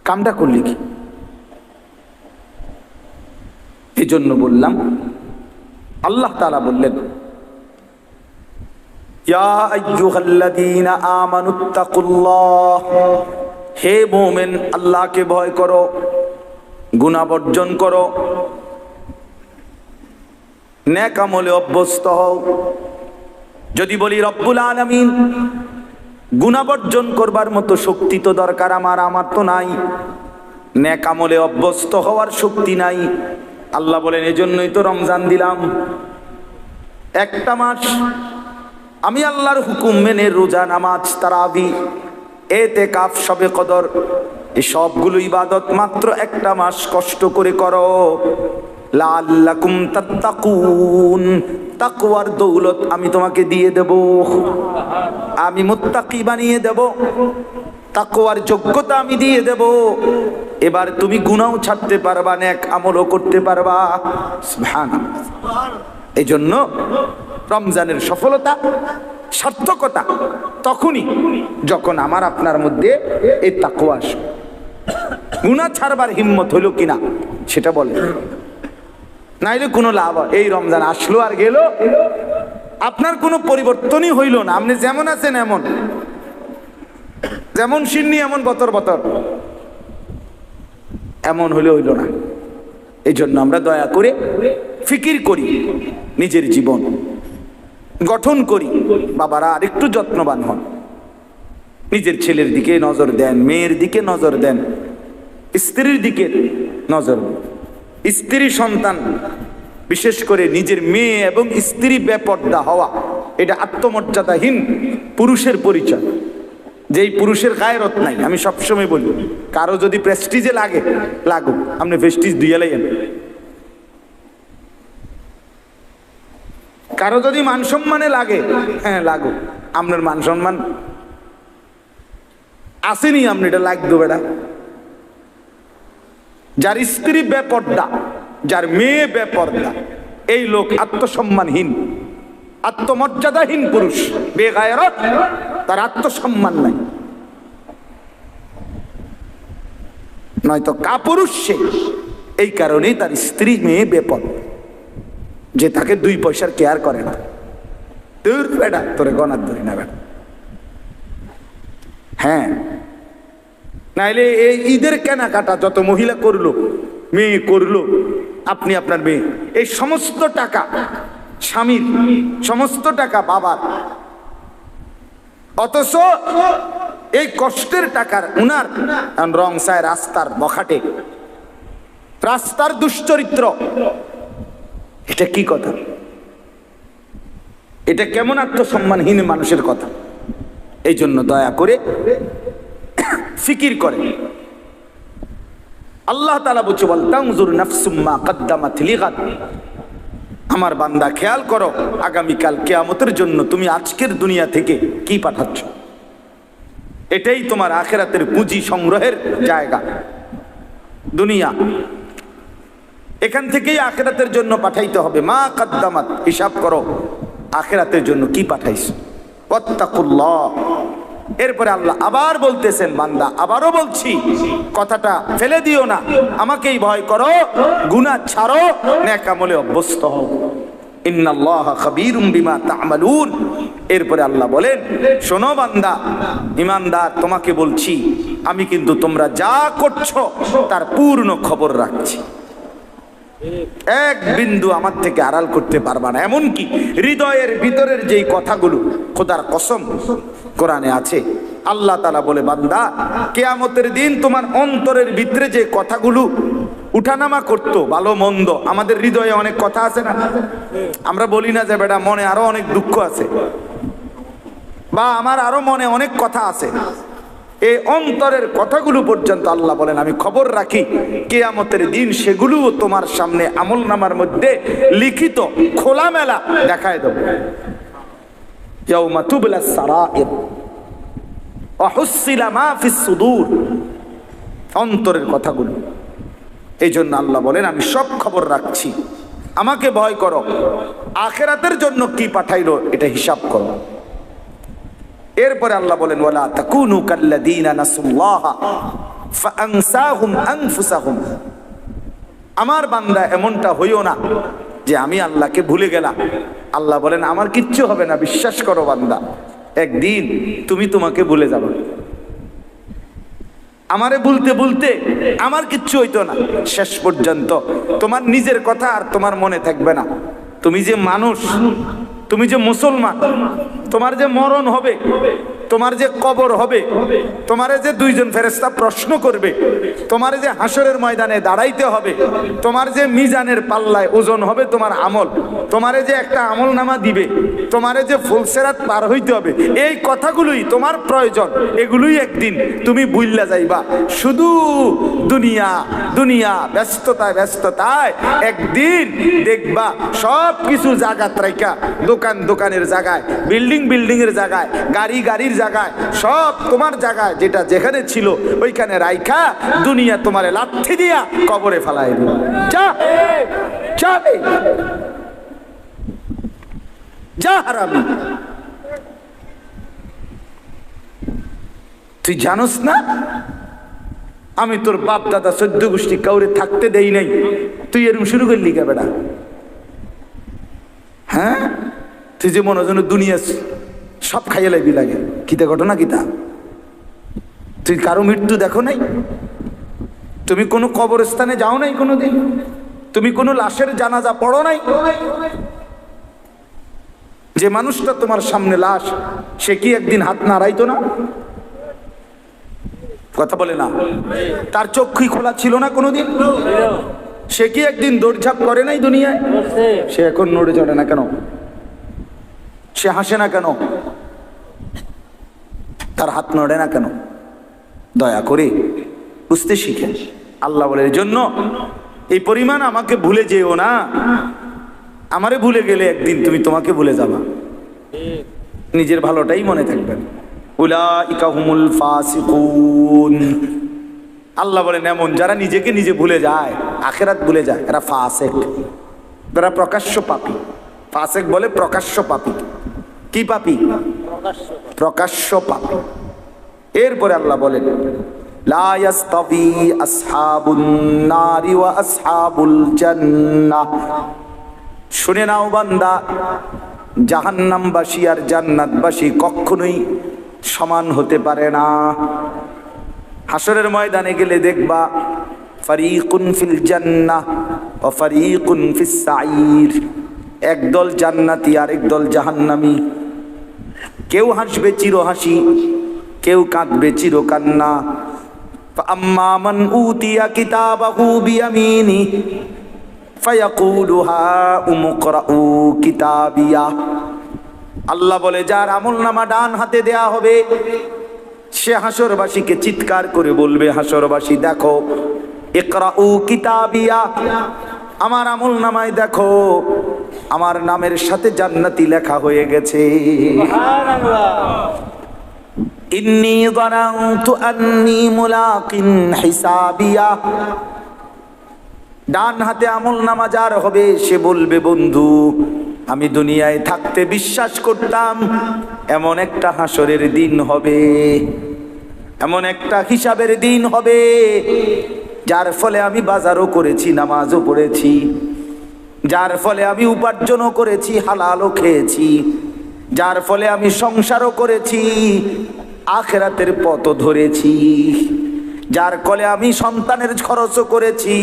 Speaker 1: কামটা করলি কি? এই জন্য বললাম, আল্লাহ তাআলা বললেন ইয়া আইয়ুহাল্লাযীনা আমানুত্তাকুল্লাহ, হে মুমিন আল্লাহকে ভয় করো, গুনাহ বর্জন করো, নেক আমলে অভ্যস্ত হও। যদি বলি রব্বুল আলামিন, গুনাহ বর্জন করবার মতো শক্তি তো দরকার আমার তো নাই, নেক আমলে অভ্যস্ত হওয়ার শক্তি নাই। আল্লাহ বলেন এজন্যই তো রমজান দিলাম, একটা মাস আমি আল্লাহর হুকুম মেনে রোজা, নামাজ, তারাবি, এতেকাফ, শবে কদর, এই সবগুলো ইবাদত মাত্র একটা মাস কষ্ট করে করো। লাআল্লাকুম তাত্তাকুন, তাকওয়ার দৌলত আমি তোমাকে দিয়ে দেব, আমি মুত্তাকি বানিয়ে দেব, তাকওয়ার যোগ্যতা আমি দিয়ে দেব। এবার তুমি গুনাহও ছাড়তে পারবা, নেক আমলও করতে পারবা। সুবহানাল্লাহ। এই জন্য রমজানের সফলতা, সার্থকতা তখনই যখন আমার আপনার মধ্যে এই তাকওয়া আসে। গুনাহ ছাড়বার হিম্মত হলো কিনা, সেটা বলে, নাইলে কোনো লাভ হয়? এই রমজান আসলো আর গেল, আপনার কোনো পরিবর্তনই হইল না। আপনি যেমন আছেন এমন, যেমন সিন্নি এমন বতর বতর, এমন হইলে হইল না। এই জন্য আমরা দয়া করে ফিকির করি, নিজের জীবন গঠন করি। বাবারা আর একটু যত্নবান হন, নিজের ছেলের দিকে নজর দেন, মেয়ের দিকে নজর দেন, স্ত্রীর দিকে নজর দেন। স্ত্রী সন্তান, বিশেষ করে নিজের মেয়ে এবং স্ত্রী বেপর্দা হওয়া, এটা আত্মমর্যাদাহীন পুরুষের পরিচয়। যেই পুরুষের গায়রত নাই, আমি সবসময় বলি, কারো যদি প্রেস্টিজে লাগে লাগুক, আপনি প্রেস্টিজ দিয়ে লাইন। কারো যদি মান সম্মানে লাগে, হ্যাঁ লাগুক, আপনার মান সম্মান আসেনি, আপনি এটা লাগতো বেটা। যার স্ত্রী বেপর্দা, যার মেয়ে বেপর্দা, এই লোক আত্মসম্মানহীন, আত্মমর্যাদাহীন পুরুষ, বেগায়রত, তার আত্মসম্মান নাই। নয়তো কাপুরুষ সে, এই কারণেই তার স্ত্রী মেয়ে বেপর্দা, যে তাকে 2 পয়সার কেয়ার করে না। তোর বেটা, তোরে গনার ধরি না বেটা। হ্যাঁ, নাইলে এই ঈদের কেনাকাটা যত মহিলা করলো, মেয়ে করলো, আপনি আপনার মেয়ে, এই সমস্ত টাকা স্বামীর, সমস্ত টাকা বাবার, অথচ এই কষ্টের টাকার উনার রং চায় রাস্তার বখাটে, রাস্তার দুশ্চরিত্র। এটা কি কথা? এটা কেমন আত্মসম্মানহীন মানুষের কথা? এই জন্য দয়া করে ফিকির করে। আল্লাহ তাআলা বলছে, ওয়াল তানজুর নাফসুম মা কদ্দামাত লিগাদ। আমার বান্দা খেয়াল করো, আগামীকাল কিয়ামতের জন্য তুমি আজকের দুনিয়া থেকে কি পাঠাচ্ছ। এটাই তোমার আখিরাতের পুঁজি সংগ্রহের জায়গা। দুনিয়া, এখান থেকেই আখিরাতের জন্য পাঠাইতে হবে। মা কদ্দামাত, হিসাব করো আখিরাতের জন্য কি পাঠাইছো। ওয়াত্তাকুল্লাহ। এরপরে আল্লাহ আবার বলতেছেন, বান্দা আবারও বলছি, কথাটা ফেলে দিও না, আমাকেই ভয় করো, গুনাহ ছাড়ো, নেক আমলে অভ্যস্ত হও। ইন্নাল্লাহা খাবীরুম বিমা তা'মালুন। এরপরে আল্লাহ বলেন, শোনো বান্দা ঈমানদার, তোমাকে বলছি, আমি কিন্তু তোমরা যা করছো তার পূর্ণ খবর রাখছি। এক বিন্দু আমার থেকে আড়াল করতে পারবা না। এমনকি হৃদয়ের ভিতরের যেই কথাগুলো, খোদার কসম কোরআনে আছে, আল্লাহ তাআলা বলে, বান্দা কিয়ামতের দিন তোমার অন্তরের ভিতরে যে কথাগুলো উঠানামা করতো, ভালো মন্দ, আমাদের হৃদয়ে অনেক কথা আছে না? আমরা বলি না যে বেটা মনে আরো অনেক দুঃখ আছে, বা আমার আরো মনে অনেক কথা আছে। এই অন্তরের কথাগুলো পর্যন্ত আল্লাহ বলেন আমি খবর রাখি, কিয়ামতের দিন সেগুলোও তোমার সামনে আমলনামার মধ্যে লিখিত খোলামেলা দেখায় দেব। ইয়াউমা তুবলাস সারাইর ওয়া হুসিলা মা ফিস সুদূর, অন্তরের কথাগুলো। এই জন্য আল্লাহ বলেন আমি সব খবর রাখছি, আমাকে ভয় করো, আখিরাতের জন্য কি পাঠাইলো এটা হিসাব করো। এরপরে আল্লাহ বলেন, ওয়ালা তাকুনু কাল্লাযীনা নাসুল্লাহা ফাআনসাহুম আনফুসাহুম। আমার বান্দা এমনটা হইও না যে আমি আল্লাহকে ভুলে গেলাম। আল্লাহ বলেন আমার কিচ্ছু হবে না, বিশ্বাস করো বান্দা, একদিন তুমি তোমাকে ভুলে যাবে। আমারে বলতে বলতে আমার কিচ্ছু হইতো না, শেষ পর্যন্ত তোমার নিজের কথা আর তোমার মনে থাকবে না। তুমি যে মানুষ, তুমি যে মুসলমান, তোমার যে মরণ হবে, তোমার যে কবর হবে, তোমারে যে 2 জন ফেরেশতা প্রশ্ন করবে, তোমারে যে হাসরের ময়দানে দাঁড়াইতে হবে, তোমার যে মিজানের পাল্লায় ওজন হবে তোমার আমল, তোমারে যে একটা আমল নামা দিবে, তোমারে যে ফুলসেরাত পার হইতে হবে, এই কথাগুলোই তোমার প্রয়োজন। এগুলোই একদিন তুমি ভুইল্লা যাইবা। শুধু দুনিয়া দুনিয়া, ব্যস্ততায় ব্যস্ততায় একদিন দেখবা সব কিছু জায়গাত রাইখা, দোকান দোকানের জায়গায়, বিল্ডিং বিল্ডিং এর জায়গায়, গাড়ি গাড়ির জায়গায়, সব তোমার জায়গায় যেটা যেখানে ছিল ওইখানে রাইখা দুনিয়া তোমারে লাথি দিয়া কবরে ফেলাই দিল। যা যাবে, যা হারামি। তুই জানোস না আমি তোর বাপ দাদা 14 গোষ্ঠী কাউরে থাকতে দেই নাই, তুই এরকম শুরু করলি কে বেটা? হ্যাঁ, তুই যে মনে যেন দুনিয়া সব খাইয়ে লাইবি লাগে। কিতা ঘটনা কিতা? তুই কারো মৃত্যু দেখো নাই? তুমি কোনো কবরস্থানে যাও নাই কোনোদিন? তুমি কোনো লাশের জানাজা পড়ো নাই? যে মানুষটা তোমার সামনে লাশ, সে কি একদিন হাত নাড়াইতো না? কথা বলে না? তার চক্ষু খোলা ছিল না কোনোদিন? সে কি একদিন দৌড়ঝাঁপ করে নাই দুনিয়ায়? সে এখন নড়ে চড়ে না কেন? সে হাসে না কেন? তার হাত নড়ে না কেন? দয়া করে বুঝতে শিখে। আল্লাহ বলে, এর জন্য এই পরিমাণ আমাকে ভুলে যেও না। আমারে ভুলে গেলে একদিন তুমি তোমাকে ভুলে যাবা। নিজের ভালোটাই মনে থাকবেন। উলাইকা হুমুল ফাসিকুন। আল্লাহ বলেন এমন যারা নিজেকে নিজে ভুলে যায়, আখিরাত ভুলে যায়, এরা ফাসিক, এরা প্রকাশ্য পাপী। ফাসিক বলে প্রকাশ্য পাপী। কি পাপী? প্রকাশ্য পাপী। এরপরে আল্লাহ বলেন, লা ইয়াস্তাবি আসহাবুন নারি ওয়া আসহাবুল জান্নাহ। শুনে নাও বান্দা, জাহান্নামবাসী আর জান্নাতবাসী কখনোই সমান হতে পারে না। হাসরের ময়দানে গেলে দেখবা ফারিকুন ফিল জান্নাহ ওয়া ফারিকুন ফিস সাঈর। একদল জান্নাতি আর একদল জাহান্নামী। কেউ হাসবে চির হাসি, কেউ কাঁদবে চির কান্না। ফাআম্মা মান উতিয়া কিতাবাহু বিয়ামিনি ফায়াকুলু হাউম ইকরাউ কিতাবিয়া। আল্লাহ বলে, যার আমলনামা ডান হাতে দেয়া হবে, সে হাসরবাসীকে চিৎকার করে বলবে, হাসরবাসী দেখো, ইকরাউ কিতাবিয়া, আমার আমলনামায় দেখো, আমার নামের সাথে জান্নাতি লেখা হয়ে গেছে। ইন্নী যানানতু আন্নী মুলাকিন হিসাবিয়া। ডান হাতে আমলনামা যার হবে, সে বলবে, বন্ধু আমি দুনিয়ায় থাকতে বিশ্বাস করতাম এমন একটা হাসরের দিন হবে, এমন একটা হিসাবের দিন হবে, যার ফলে আমি বাজারও করেছি, নামাজও পড়েছি, যার ফলে আমি উপার্জনও করেছি, হালালও খেয়েছি, যার ফলে আমি সংসারও করেছি, আখিরাতের পথও ধরেছি, যার ফলে আমি সন্তানের খরচও করেছি,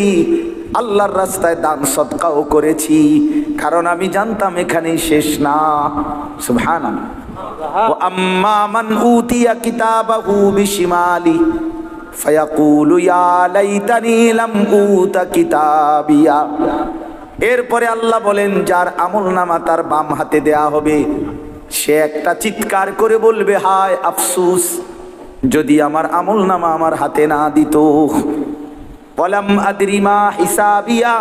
Speaker 1: আল্লাহর রাস্তায় দান সদকাও করেছি, কারণ আমি জানতাম এখানেই শেষ না। সুবহানাল্লাহ। ওয়া আম্মা মান উতিয়া কিতাবাহু বিশিমালি ফায়াকুলু ইয়া লাইতানি লাম উতা কিতাবিয়া। এরপরে আল্লাহ বলেন, যার আমলনামা তার বাম হাতে দেয়া হবে, সে একটা চিৎকার করে বলবে, হায় আফসোস, যদি আমার আমলনামা আমার হাতে না দিত। ওয়ালাম আদরি মা হিসাবিয়া,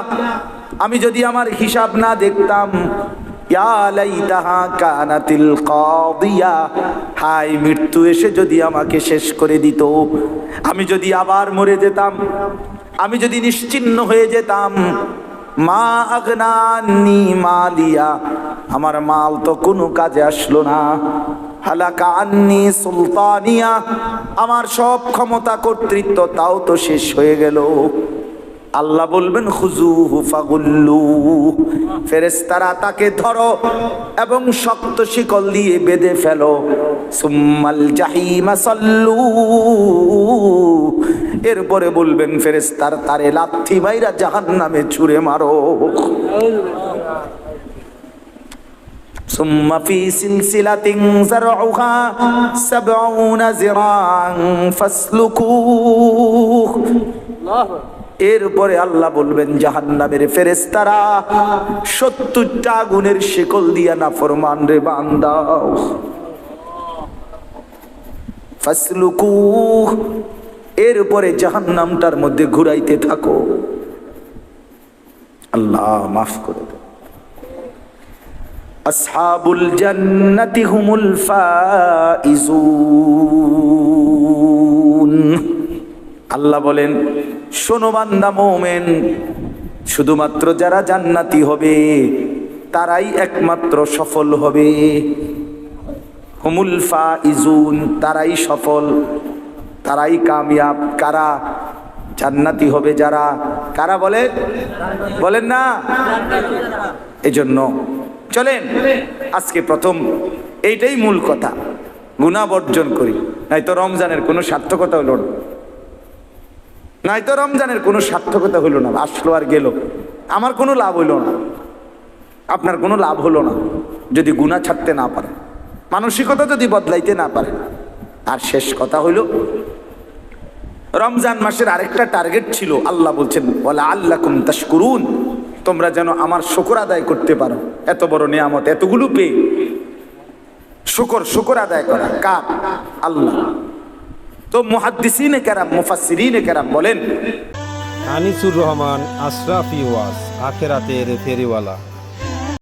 Speaker 1: আমি যদি আমার হিসাব না দেখতাম। ইয়া লাইতাহা কানাতিল কাদিয়া, হায় মৃত্যু এসে যদি আমাকে শেষ করে দিত, আমি যদি আবার মরে যেতাম, আমি যদি নিশ্চিহ্ন হয়ে যেতাম। মা আগনা আন্নী মালিয়া, আমার মাল তো কোনো কাজে আসলো না। হালাকা আন্নী সুলতানিয়া, আমার সব ক্ষমতা কর্তৃত্ব তাও তো শেষ হয়ে গেল। আল্লাহ বলবেন, খুজুহু ফাগুল্লু, ফেরেশতারা তাকে ধরো এবং শক্ত শিকল দিয়ে বেঁধে ফেলো। সুম্মাল জাহিমা সাল্লু, এরপরে বলবেন ফেরেশতার তারে লাথি মাইরা জাহান্নামে ছুঁড়ে মারো। সুম্মা ফি সিলসিলাতিন যারউহা ৭০ যিরাআন ফাসলুকুহ। এরপরে আল্লাহ বলবেন, জাহান্নামের ফেরেশতারা ৭০টা আগুনের শিকল দিয়া নাফরমান রে বান্দাও। ফাসলুকুহ, এরপরে জাহান্নামটার মধ্যে ঘুরাইতে থাকো। আল্লাহ মাফ করে দেন। আসহাবুল জান্নাতি হুমুল ফাইজুন। আল্লাহ বলেন, শোনো বান্দা মুমিন, শুধুমাত্র যারা জান্নাতি হবে তারাই একমাত্র সফল হবে। হুমুল ফাইজুন, তারাই সফল, তারাই কামিয়াব। কারা? জান্নাতি হবে যারা, কারা বলে, বলেন না? এজন্য চলেন আজকে প্রথম এইটাই মূল কথা, গুনাহ বর্জন করি, নাই তো রমজানের কোনো সার্থকতা হলো না, নাই তো রমজানের কোনো সার্থকতা হলো না। আসলো আর গেল, আমার কোনো লাভ হইল না, আপনার কোনো লাভ হলো না যদি গুনাহ ছাড়তে না পারে, মানসিকতা যদি বদলাইতে না পারে। আর শেষ কথা হইল, রমজান মাসের আরেকটা টার্গেট ছিল, আল্লাহ বলছেন ওয়ালা আল্লাকুম তাশকুরুন, তোমরা যেন আমার শুকর আদায় করতে পারো, এত বড় নিয়ামত এতগুলো পেয়ে শুকর আদায় করা কার? আল্লাহ। তো মুহাদ্দিসিনে কেরাম, মুফাসসিরিনে কেরাম বলেন,
Speaker 2: আনিসুর রহমান, আশরাফি ওয়াজ, আখেরাতের ফেরিওয়ালা।